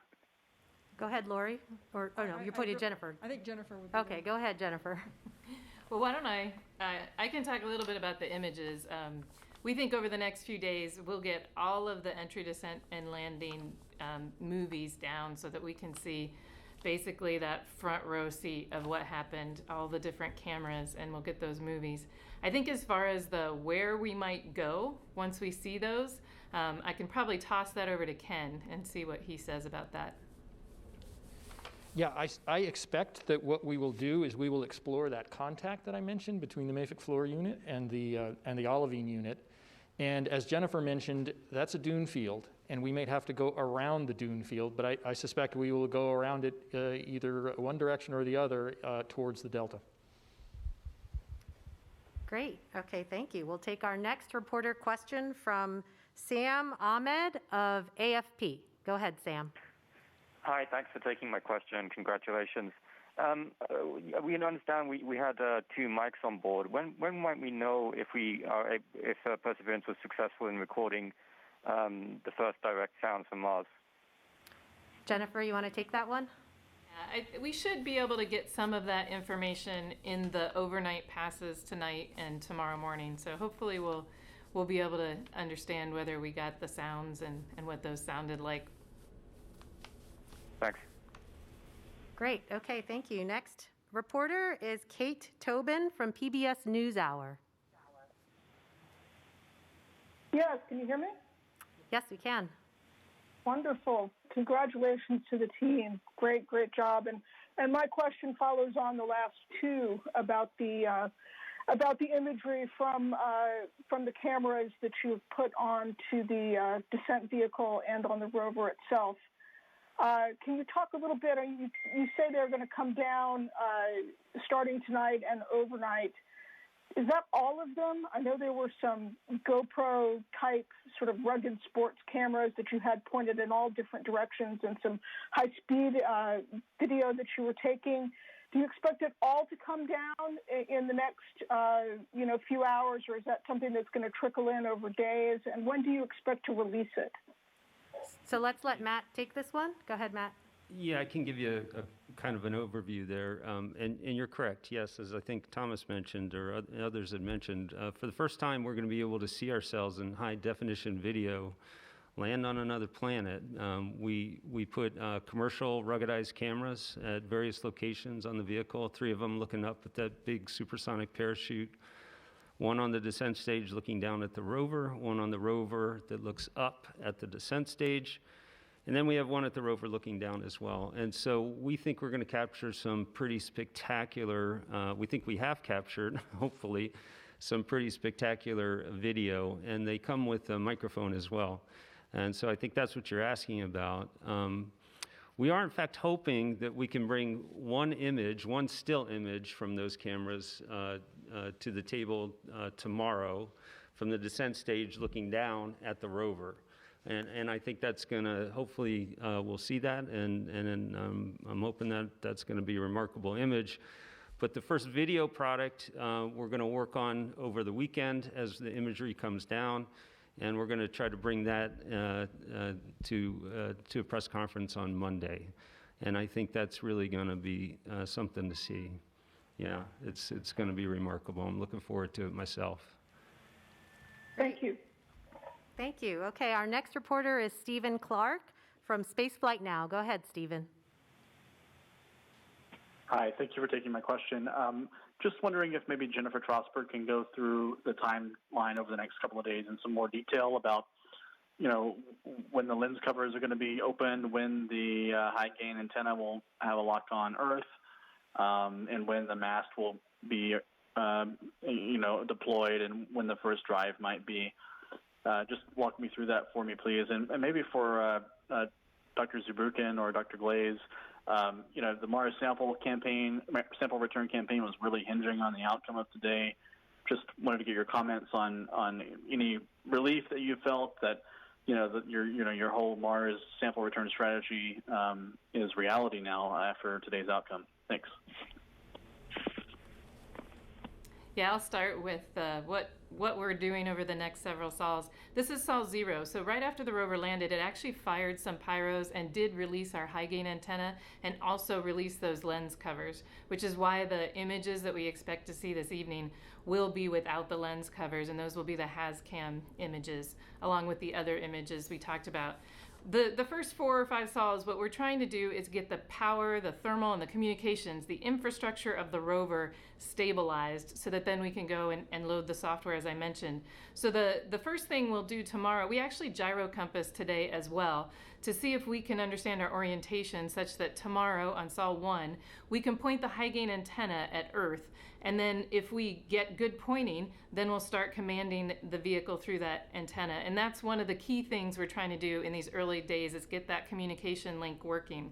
Go ahead, Lori. Or no, you're pointing at Jennifer. I think Jennifer would be Okay, go ahead, Jennifer. Well, why don't I can talk a little bit about the images. We think over the next few days we'll get all of the entry, descent, and landing movies down so that we can see basically that front row seat of what happened, all the different cameras, and we'll get those movies. I think as far as where we might go once we see those, I can probably toss that over to Ken and see what he says about that. Yeah, I expect that what we will do is we will explore that contact that I mentioned between the mafic floor unit and the olivine unit. And as Jennifer mentioned, that's a dune field, and we may have to go around the dune field, but I suspect we will go around it either one direction or the other towards the delta. Great. Okay, thank you. We'll take our next reporter question from Sam Ahmed of AFP. Go ahead, Sam. Hi, thanks for taking my question. Congratulations. We understand we had 2 mics on board. When might we know if Perseverance was successful in recording the first direct sound from Mars? Jennifer, you want to take that one? We should be able to get some of that information in the overnight passes tonight and tomorrow morning. So hopefully we'll be able to understand whether we got the sounds and what those sounded like. Thanks. Great. Okay, thank you. Next reporter is Kate Tobin from PBS NewsHour. Yes, can you hear me? Yes, we can. Wonderful. Congratulations to the team. Great job. And my question follows on the last 2 about the imagery from the cameras that you've put onto the descent vehicle and on the rover itself. Can you talk a little bit? You say they're going to come down starting tonight and overnight. Is that all of them? I know there were some GoPro type sort of rugged sports cameras that you had pointed in all different directions and some high speed video that you were taking. Do you expect it all to come down in the next few hours, or is that something that's going to trickle in over days? And when do you expect to release it? So let's let Matt take this one. Go ahead, Matt. Yeah, I can give you a kind of an overview there. And you're correct, yes, as I think Thomas mentioned or others had mentioned, for the first time we're going to be able to see ourselves in high-definition video land on another planet. We put commercial ruggedized cameras at various locations on the vehicle, 3 of them looking up at that big supersonic parachute, 1 on the descent stage looking down at the rover, 1 on the rover that looks up at the descent stage, and then we have 1 at the rover looking down as well. And so we think we're going to capture some pretty spectacular, we think we have captured, hopefully, some pretty spectacular video, and they come with a microphone as well. And so I think that's what you're asking about. We are, in fact, hoping that we can bring 1 image, 1 still image from those cameras to the table tomorrow from the descent stage looking down at the rover. And I think that's going to, hopefully, we'll see that, and I'm hoping that that's going to be a remarkable image. But the first video product we're going to work on over the weekend as the imagery comes down, and we're going to try to bring that to a press conference on Monday. And I think that's really going to be something to see. Yeah, it's going to be remarkable. I'm looking forward to it myself. Thank you. Thank you. Okay, our next reporter is Stephen Clark from Spaceflight Now. Go ahead, Stephen. Hi, thank you for taking my question. Just wondering if maybe Jennifer Trosberg can go through the timeline over the next couple of days in some more detail about, when the lens covers are going to be opened, when the high gain antenna will have a lock on Earth, and when the mast will be, deployed, and when the first drive might be. Just walk me through that for me, please. And maybe for Dr. Zurbuchen or Dr. Glaze, the Mars sample return campaign was really hinging on the outcome of today. Just wanted to get your comments on any relief that you felt that your whole Mars sample return strategy is reality now after today's outcome. Thanks. Yeah, I'll start with what we're doing over the next several sols. This is Sol 0. So right after the rover landed, it actually fired some pyros and did release our high gain antenna and also release those lens covers, which is why the images that we expect to see this evening will be without the lens covers, and those will be the HazCam images, along with the other images we talked about. The first 4 or 5 sols, what we're trying to do is get the power, the thermal, and the communications, the infrastructure of the rover stabilized so that then we can go and load the software, as I mentioned. So the first thing we'll do tomorrow, we actually gyro compass today as well to see if we can understand our orientation such that tomorrow on Sol 1, we can point the high gain antenna at Earth. And then if we get good pointing, then we'll start commanding the vehicle through that antenna. And that's one of the key things we're trying to do in these early days is get that communication link working.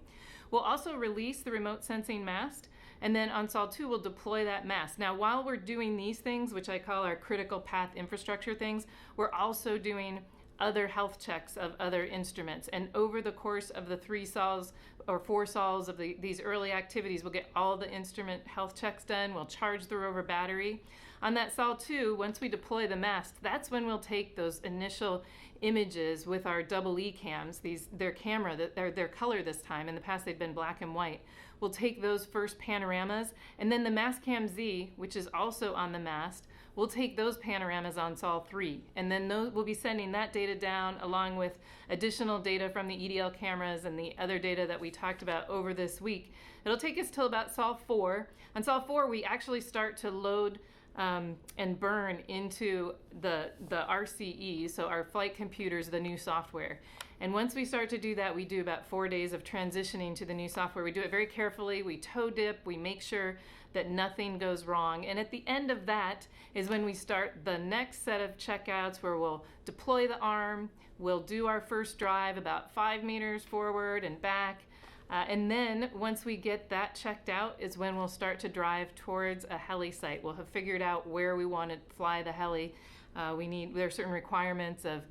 We'll also release the remote sensing mast, and then on Sol 2, we'll deploy that mast. Now, while we're doing these things, which I call our critical path infrastructure things, we're also doing other health checks of other instruments. And over the course of the 3 sols or 4 sols of these early activities, we'll get all the instrument health checks done. We'll charge the rover battery. On that Sol 2, once we deploy the mast, that's when we'll take those initial images with our double E cams, their camera, their color this time. In the past, they've been black and white. We'll take those first panoramas, and then the Mastcam Z, which is also on the mast, we'll take those panoramas on Sol 3, and then we'll be sending that data down along with additional data from the EDL cameras and the other data that we talked about over this week. It'll take us till about Sol 4. On Sol 4, we actually start to load and burn into the RCE, so our flight computers, the new software. And once we start to do that, we do about 4 days of transitioning to the new software. We do it very carefully. We toe dip. We make sure that nothing goes wrong. And at the end of that is when we start the next set of checkouts where we'll deploy the arm. We'll do our first drive about 5 meters forward and back. And then once we get that checked out is when we'll start to drive towards a heli site. We'll have figured out where we want to fly the heli. There are certain requirements of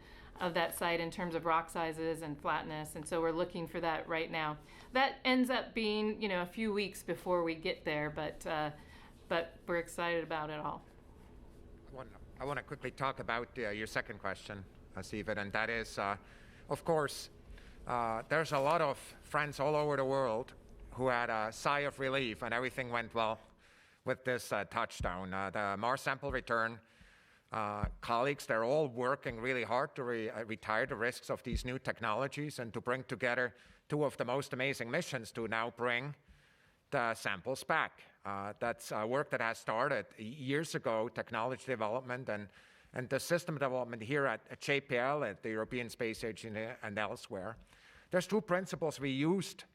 that site in terms of rock sizes and flatness, and so we're looking for that right now. That ends up being, a few weeks before we get there, but we're excited about it all. I want to quickly talk about your second question, Stephen, and that is, of course, there's a lot of friends all over the world who had a sigh of relief and everything went well with this touchdown. The Mars sample return colleagues, they're all working really hard to retire the risks of these new technologies and to bring together 2 of the most amazing missions to now bring the samples back. That's work that has started years ago, technology development and the system development here at JPL, at the European Space Agency and elsewhere. There's 2 principles we used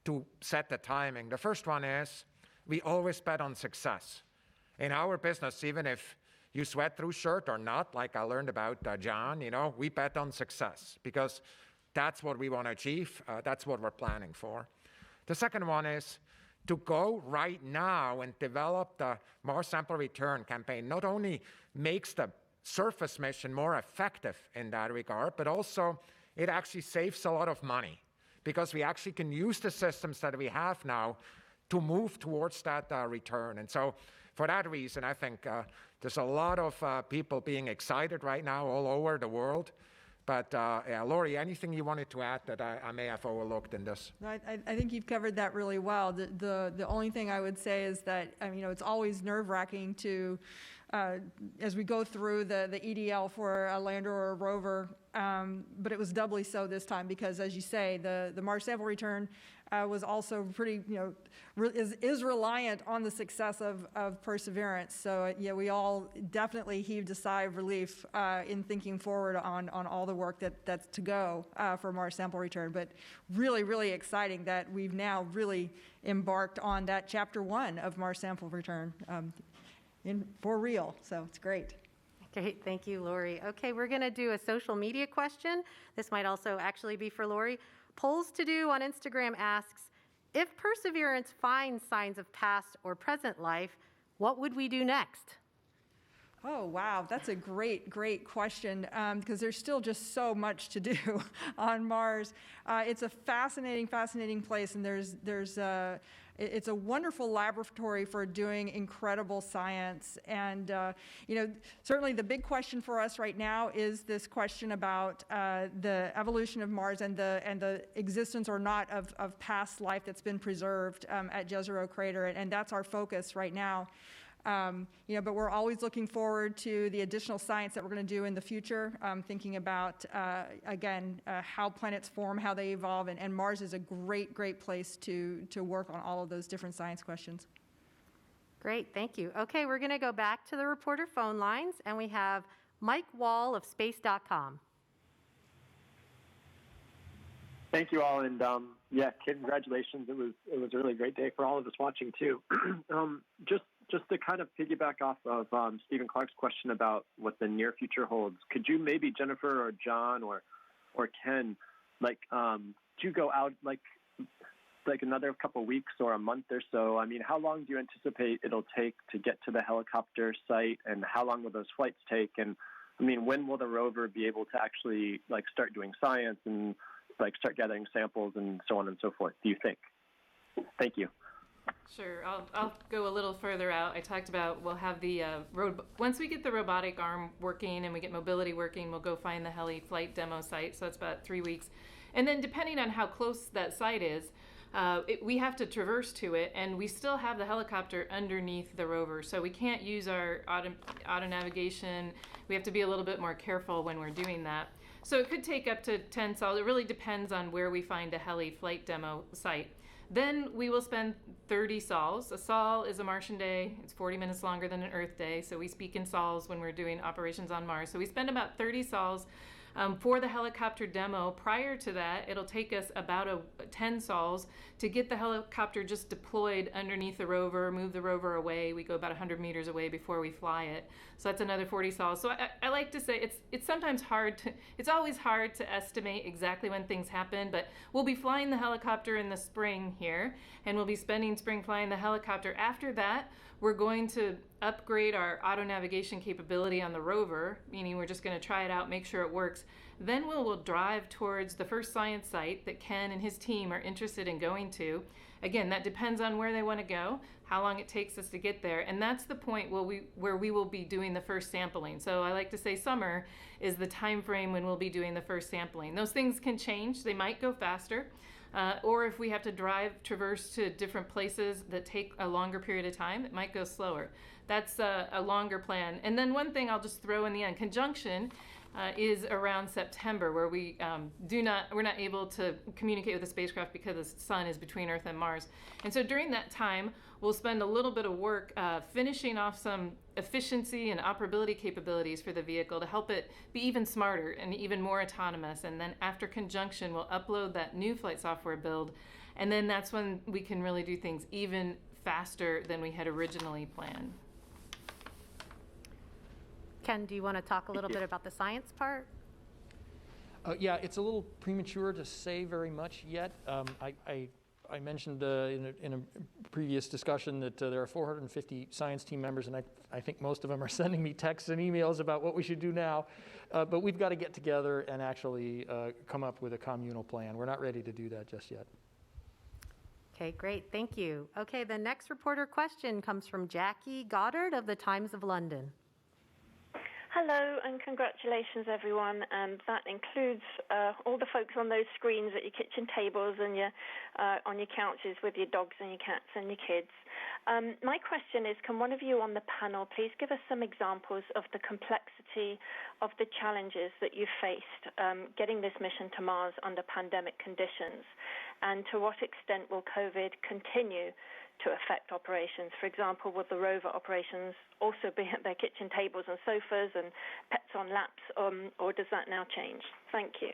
to set the timing. The first one is we always bet on success. In our business, even if you sweat through shirt or not, like I learned about John, we bet on success because that's what we want to achieve. That's what we're planning for. The second one is to go right now and develop the Mars sample return campaign. Not only makes the surface mission more effective in that regard, but also it actually saves a lot of money because we actually can use the systems that we have now to move towards that return. And so for that reason, I think there's a lot of people being excited right now all over the world. But Lori, anything you wanted to add that I may have overlooked in this? I think you've covered that really well. The only thing I would say is that it's always nerve-wracking to, as we go through the EDL for a lander or a rover, but it was doubly so this time because, as you say, the Mars sample return was also pretty, is reliant on the success of Perseverance. So we all definitely heaved a sigh of relief in thinking forward on all the work that's to go for Mars sample return. But really, really exciting that we've now really embarked on that chapter 1 of Mars sample return for real. So it's great. Great, thank you, Lori. Okay, we're going to do a social media question. This might also actually be for Lori. Polls to do on Instagram asks, if Perseverance finds signs of past or present life, what would we do next? Oh, wow. That's a great, great question because there's still just so much to do on Mars. It's a fascinating, fascinating place, and it's a wonderful laboratory for doing incredible science. And, certainly the big question for us right now is this question about the evolution of Mars and the existence or not of past life that's been preserved at Jezero Crater, and that's our focus right now. But we're always looking forward to the additional science that we're going to do in the future, thinking about, how planets form, how they evolve, and Mars is a great, great place to work on all of those different science questions. Great, thank you. Okay, we're going to go back to the reporter phone lines, and we have Mike Wall of Space.com. Thank you all, and congratulations. It was a really great day for all of us watching too. Just to kind of piggyback off of Stephen Clark's question about what the near future holds, could you maybe, Jennifer or John or Ken, do you go out like another couple weeks or a month or so? I mean, how long do you anticipate it'll take to get to the helicopter site, and how long will those flights take? And I mean, when will the rover be able to actually start doing science and start gathering samples and so on and so forth, do you think? Thank you. Sure, I'll go a little further out. I talked about we'll have the once we get the robotic arm working and we get mobility working, we'll go find the heli flight demo site. So that's about 3 weeks. And then depending on how close that site is, we have to traverse to it, and we still have the helicopter underneath the rover. So we can't use our auto navigation. We have to be a little bit more careful when we're doing that. So it could take up to 10 sols. It really depends on where we find a heli flight demo site. Then we will spend 30 sols. A sol is a Martian day. It's 40 minutes longer than an Earth day, so we speak in sols when we're doing operations on Mars. So we spend about 30 sols for the helicopter demo. Prior to that, it'll take us about 10 sols to get the helicopter just deployed underneath the rover, move the rover away. We go about 100 meters away before we fly it. So that's another 40 sols. So I like to say it's sometimes it's always hard to estimate exactly when things happen, but we'll be flying the helicopter in the spring here, and we'll be spending spring flying the helicopter. After that, we're going to upgrade our auto navigation capability on the rover, meaning we're just going to try it out, make sure it works. Then we'll drive towards the first science site that Ken and his team are interested in going to. Again, that depends on where they want to go, how long it takes us to get there, and that's the point where we will be doing the first sampling. So I like to say summer is the time frame when we'll be doing the first sampling. Those things can change. They might go faster. Or if we have to traverse to different places that take a longer period of time, it might go slower. That's a longer plan. And then one thing I'll just throw in the end, conjunction is around September, where we're not able to communicate with the spacecraft because the sun is between Earth and Mars. And so during that time, we'll spend a little bit of work finishing off some efficiency and operability capabilities for the vehicle to help it be even smarter and even more autonomous. And then after conjunction, we'll upload that new flight software build. And then that's when we can really do things even faster than we had originally planned. Ken, do you want to talk a little bit about the science part? Yeah, it's a little premature to say very much yet. I mentioned in a previous discussion that there are 450 science team members, and I think most of them are sending me texts and emails about what we should do now. But we've got to get together and actually come up with a communal plan. We're not ready to do that just yet. Okay, great. Thank you. Okay, the next reporter question comes from Jackie Goddard of the Times of London. Hello and congratulations everyone, and that includes all the folks on those screens at your kitchen tables and on your couches with your dogs and your cats and your kids. My question is, can one of you on the panel please give us some examples of the complexity of the challenges that you faced getting this mission to Mars under pandemic conditions, and to what extent will COVID continue to affect operations? For example, will the rover operations also be at their kitchen tables and sofas and pets on laps, or does that now change? Thank you.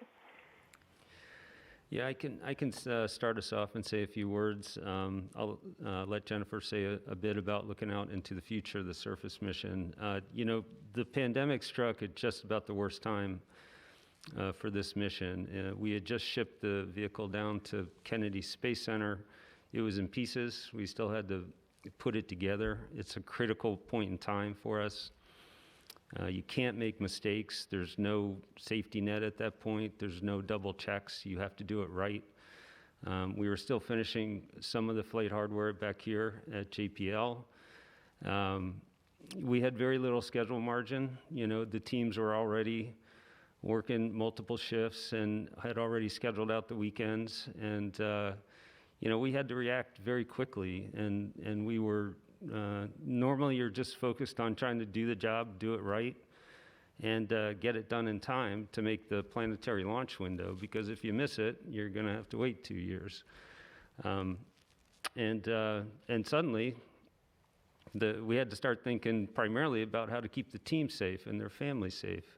Yeah, I can start us off and say a few words. I'll let Jennifer say a bit about looking out into the future of the surface mission. The pandemic struck at just about the worst time for this mission. We had just shipped the vehicle down to Kennedy Space Center. It was in pieces. We still had to put it together. It's a critical point in time for us. You can't make mistakes. There's no safety net at that point. There's no double checks. You have to do it right. We were still finishing some of the flight hardware back here at JPL. We had very little schedule margin. The teams were already working multiple shifts and had already scheduled out the weekends. And, we had to react very quickly. And we were normally you're just focused on trying to do the job, do it right, and get it done in time to make the planetary launch window, because if you miss it, you're going to have to wait 2 years. And suddenly, we had to start thinking primarily about how to keep the team safe and their families safe,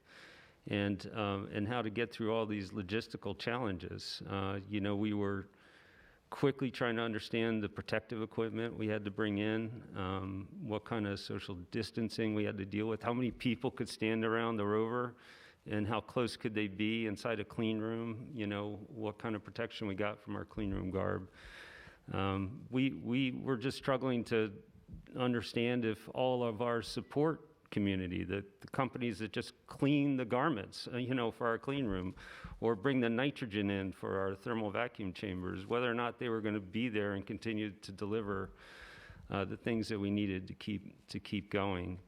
and how to get through all these logistical challenges. We were quickly trying to understand the protective equipment we had to bring in, what kind of social distancing we had to deal with, how many people could stand around the rover, and how close could they be inside a clean room, what kind of protection we got from our clean room garb. We were just struggling to understand if all of our support community, the companies that just clean the garments, for our clean room, or bring the nitrogen in for our thermal vacuum chambers, whether or not they were going to be there and continue to deliver the things that we needed to keep going.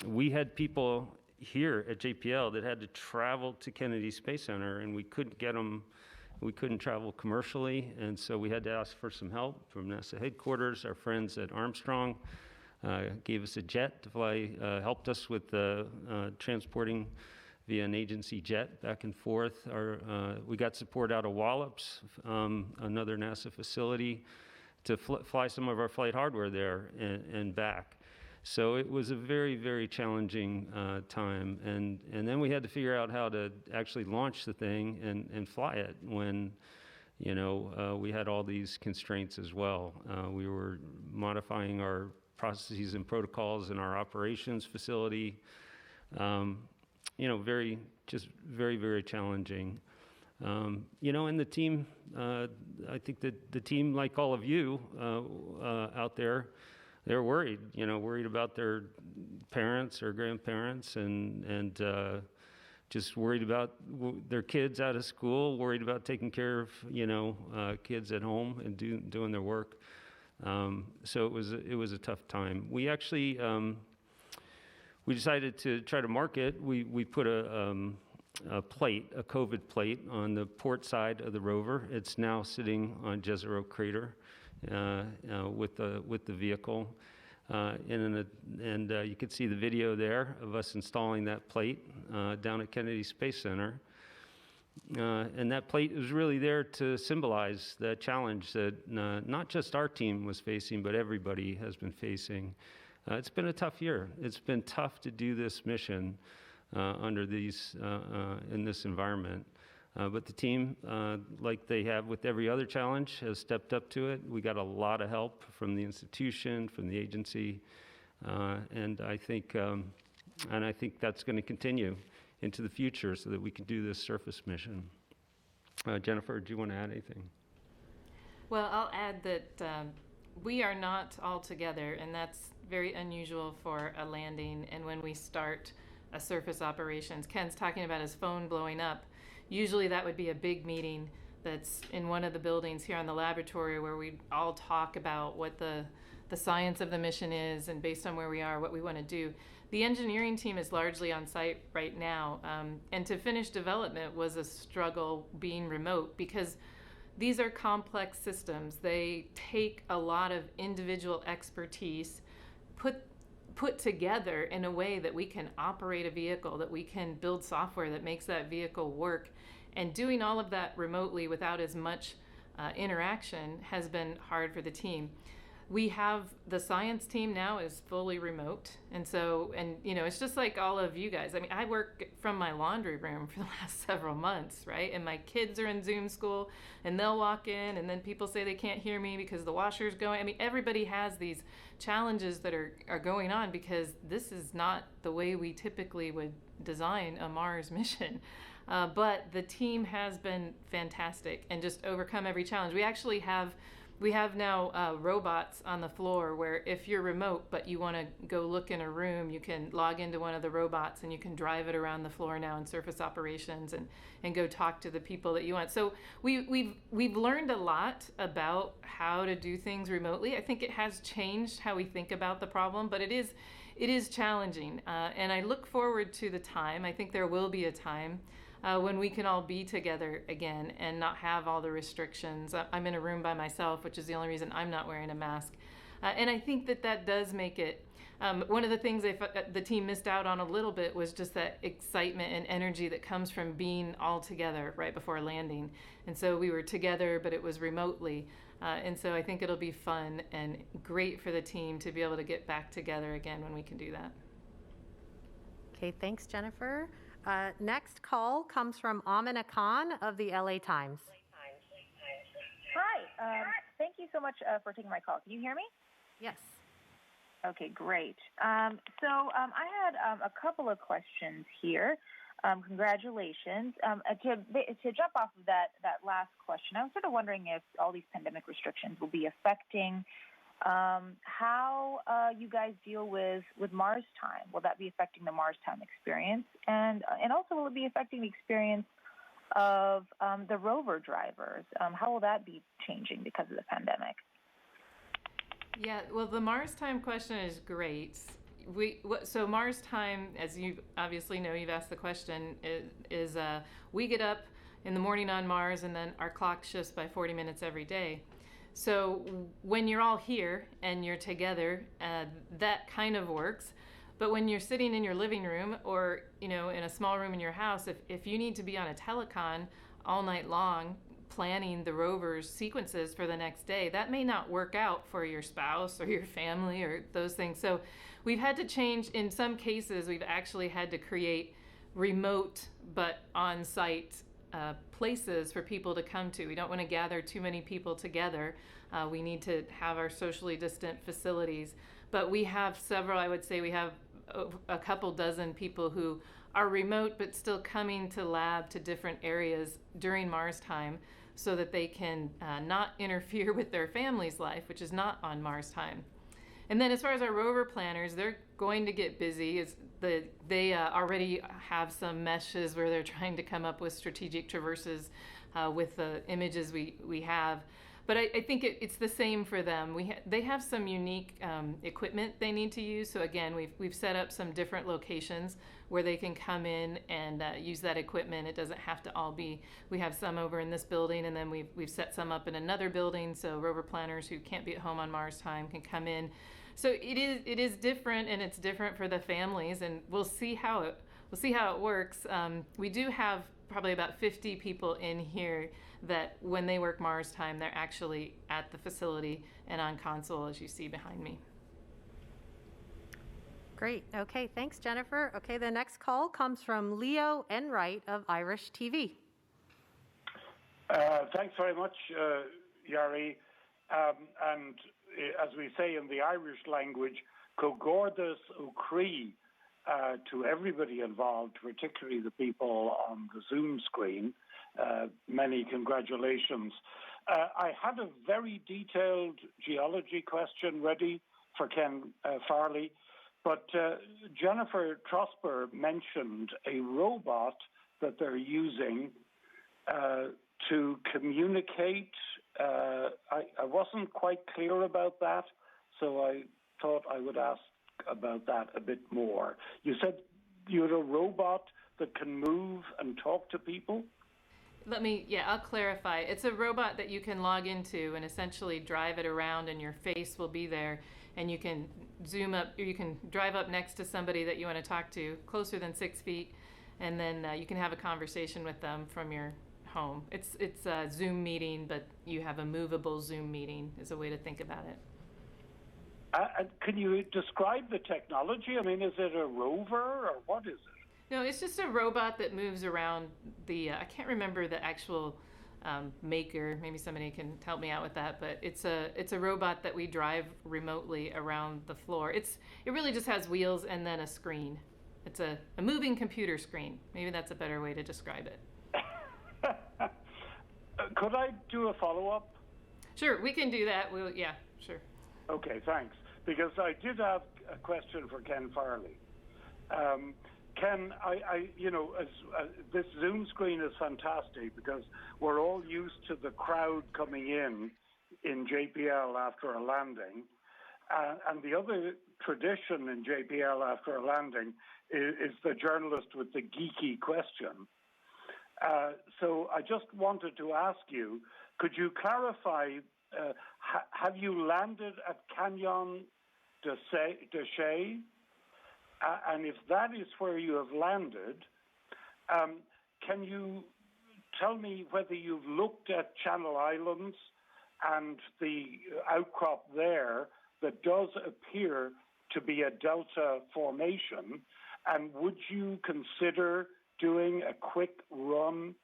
We had people here at JPL that had to travel to Kennedy Space Center, and we couldn't get them. We couldn't travel commercially, and so we had to ask for some help from NASA headquarters. Our friends at Armstrong gave us a jet to fly, helped us with transporting via an agency jet back and forth. We got support out of Wallops, another NASA facility, to fly some of our flight hardware there and back. So it was a very, very challenging time. And then we had to figure out how to actually launch the thing and fly it when, we had all these constraints as well. We were modifying our processes and protocols in our operations facility. Very, very challenging. And the team, I think that the team, like all of you out there, they're worried, worried about their parents or grandparents, and just worried about their kids out of school, worried about taking care of, kids at home and doing their work. So it was a tough time. We actually, we decided to try to market. We put a COVID plate on the port side of the rover. It's now sitting on Jezero Crater with the vehicle. And you can see the video there of us installing that plate down at Kennedy Space Center. And that plate was really there to symbolize the challenge that not just our team was facing, but everybody has been facing. It's been a tough year. It's been tough to do this mission under in this environment. But the team, like they have with every other challenge, has stepped up to it. We got a lot of help from the institution, from the agency, and I think that's going to continue into the future so that we can do this surface mission. Jennifer, do you want to add anything? Well, I'll add that we are not all together, and that's very unusual for a landing. And when we start a surface operations, Ken's talking about his phone blowing up. Usually that would be a big meeting that's in one of the buildings here on the laboratory where we all talk about what the science of the mission is, and based on where we are, what we want to do. The engineering team is largely on site right now, and to finish development was a struggle being remote because these are complex systems. They take a lot of individual expertise put together in a way that we can operate a vehicle, that we can build software that makes that vehicle work. And doing all of that remotely without as much interaction has been hard for the team. we have the science team now is fully remote. And so, and you know, it's just like all of you guys. I mean, I work from my laundry room for the last several months, right? And my kids are in Zoom school and they'll walk in and then people say they can't hear me because the washer's going. I mean, everybody has these challenges that are going on because this is not the way we typically would design a Mars mission. But the team has been fantastic and just overcome every challenge. We have now robots on the floor where if you're remote but you want to go look in a room, you can log into one of the robots and you can drive it around the floor now in surface operations and go talk to the people that you want. So we've learned a lot about how to do things remotely. I think it has changed how we think about the problem, but it is challenging. And I look forward to the time. I think there will be a time when we can all be together again and not have all the restrictions. I'm in a room by myself, which is the only reason I'm not wearing a mask. And I think that does make it, one of the things the team missed out on a little bit was just that excitement and energy that comes from being all together right before landing. And so we were together, but it was remotely. And so I think it'll be fun and great for the team to be able to get back together again when we can do that. Okay, thanks, Jennifer. Next call comes from Amina Khan of the LA Times. Hi, thank you so much for taking my call. Can you hear me? Yes. Okay, great. I had a couple of questions here. Congratulations. To jump off of that last question, I was sort of wondering if all these pandemic restrictions will be affecting how you guys deal with Mars time. Will that be affecting the Mars time experience? And also, will it be affecting the experience of the rover drivers? How will that be changing because of the pandemic? Yeah, well, the Mars time question is great. So Mars time, as you obviously know, you've asked the question, is we get up in the morning on Mars and then our clock shifts by 40 minutes every day. So when you're all here and you're together, that kind of works. But when you're sitting in your living room or, you know, in a small room in your house, if you need to be on a telecon all night long planning the rover's sequences for the next day, that may not work out for your spouse or your family or those things. So we've had to change. In some cases, we've actually had to create remote but on-site places for people to come to. We don't want to gather too many people together. We need to have our socially distant facilities. But we have several, I would say we have a couple dozen people who are remote but still coming to lab to different areas during Mars time so that they can not interfere with their family's life, which is not on Mars time. And then as far as our rover planners, they're going to get busy. They already have some meshes where they're trying to come up with strategic traverses with the images we have. But I think it's the same for them. They have some unique equipment they need to use. So again, we've set up some different locations where they can come in and use that equipment. It doesn't have to all be. We have some over in this building, and then we've set some up in another building. So rover planners who can't be at home on Mars time can come in. So it is different, and it's different for the families, and we'll see how it works. We do have probably about 50 people in here that when they work Mars time, they're actually at the facility and on console, as you see behind me. Great. Okay, thanks, Jennifer. Okay, the next call comes from Leo Enright of Irish TV. Thanks very much, Yari. And as we say in the Irish language, Cogordas Ukri, to everybody involved, particularly the people on the Zoom screen. Many congratulations. I had a very detailed geology question ready for Ken Farley, but Jennifer Trosper mentioned a robot that they're using to communicate. I wasn't quite clear about that, so I thought I would ask about that a bit more. You said you had a robot that can move and talk to people? I'll clarify. It's a robot that you can log into and essentially drive it around, and your face will be there, and you can zoom up, or you can drive up next to somebody that you want to talk to, closer than 6 feet, and then you can have a conversation with them from your home. It's a Zoom meeting, but you have a movable Zoom meeting is a way to think about it. Can you describe the technology? I mean, is it a rover or what is it? No, it's just a robot that moves around the, I can't remember the actual maker. Maybe somebody can help me out with that, but it's a robot that we drive remotely around the floor. It really just has wheels and then a screen. It's a moving computer screen. Maybe that's a better way to describe it. Could I do a follow-up? Sure, we can do that. Yeah, sure. Okay, thanks. Because I did have a question for Ken Farley. Ken, this Zoom screen is fantastic because we're all used to the crowd coming in JPL after a landing. And the other tradition in JPL after a landing is the journalist with the geeky question. So I just wanted to ask you, could you clarify, have you landed at Canyon de Chelly? And if that is where you have landed, can you tell me whether you've looked at Channel Islands and the outcrop there that does appear to be a delta formation? And would you consider doing a quick run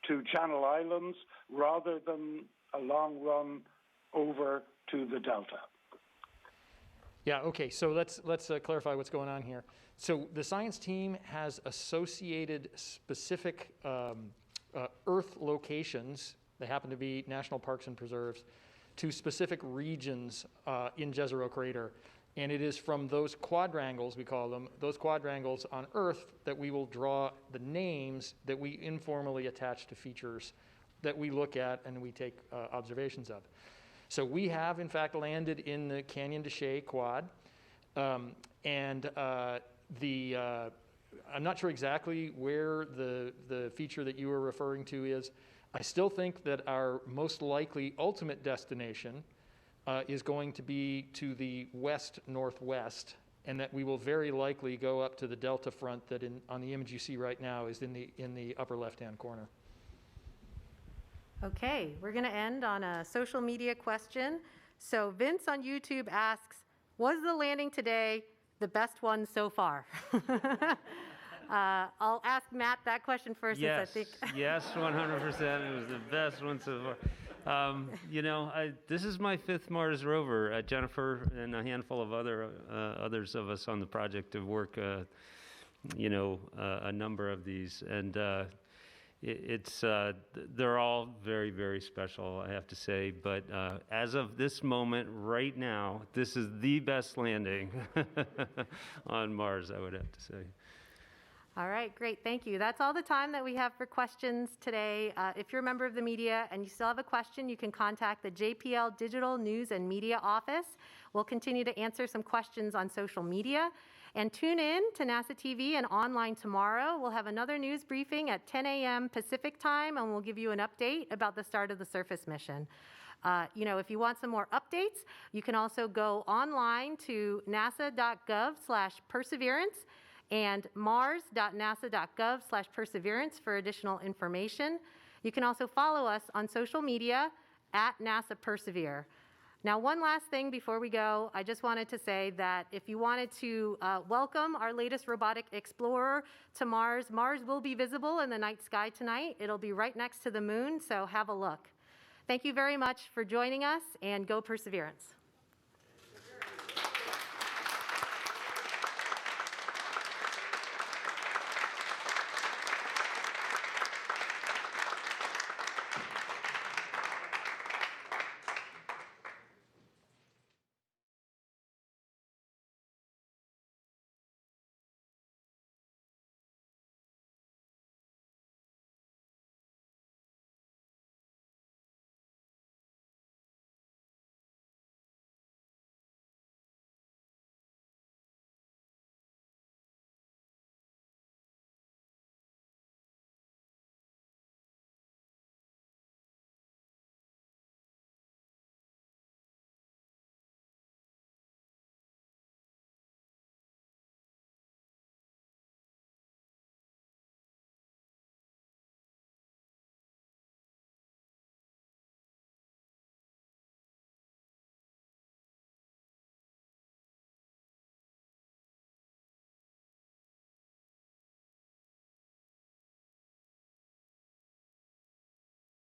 to Channel Islands rather than a long run over to the delta? Yeah, okay, so let's clarify what's going on here. So the science team has associated specific Earth locations, they happen to be national parks and preserves, to specific regions in Jezero Crater. And it is from those quadrangles, we call them, those quadrangles on Earth that we will draw the names that we informally attach to features that we look at and we take observations of. So we have, in fact, landed in the Canyon de Chelly quad. I'm not sure exactly where the feature that you were referring to is. I still think that our most likely ultimate destination is going to be to the west-northwest, and that we will very likely go up to the delta front that on the image you see right now is in the upper left-hand corner. Okay, we're going to end on a social media question. So Vince on YouTube asks, was the landing today the best one so far? I'll ask Matt that question first. Yes, since I think yes, 100%. It was the best one so far. This is my 5th Mars rover. Jennifer and a handful of others of us on the project have worked, a number of these, and they're all very, very special, I have to say. But as of this moment, right now, this is the best landing on Mars, I would have to say. All right, great, thank you. That's all the time that we have for questions today. If you're a member of the media and you still have a question, you can contact the JPL Digital News and Media Office. We'll continue to answer some questions on social media. And tune in to NASA TV and online tomorrow. We'll have another news briefing at 10 a.m. Pacific time, and we'll give you an update about the start of the surface mission. If you want some more updates, you can also go online to nasa.gov/perseverance and mars.nasa.gov/perseverance for additional information. You can also follow us on social media at NASA Persevere. Now, one last thing before we go, I just wanted to say that if you wanted to welcome our latest robotic explorer to Mars, Mars will be visible in the night sky tonight. It'll be right next to the moon, so have a look. Thank you very much for joining us, and go Perseverance.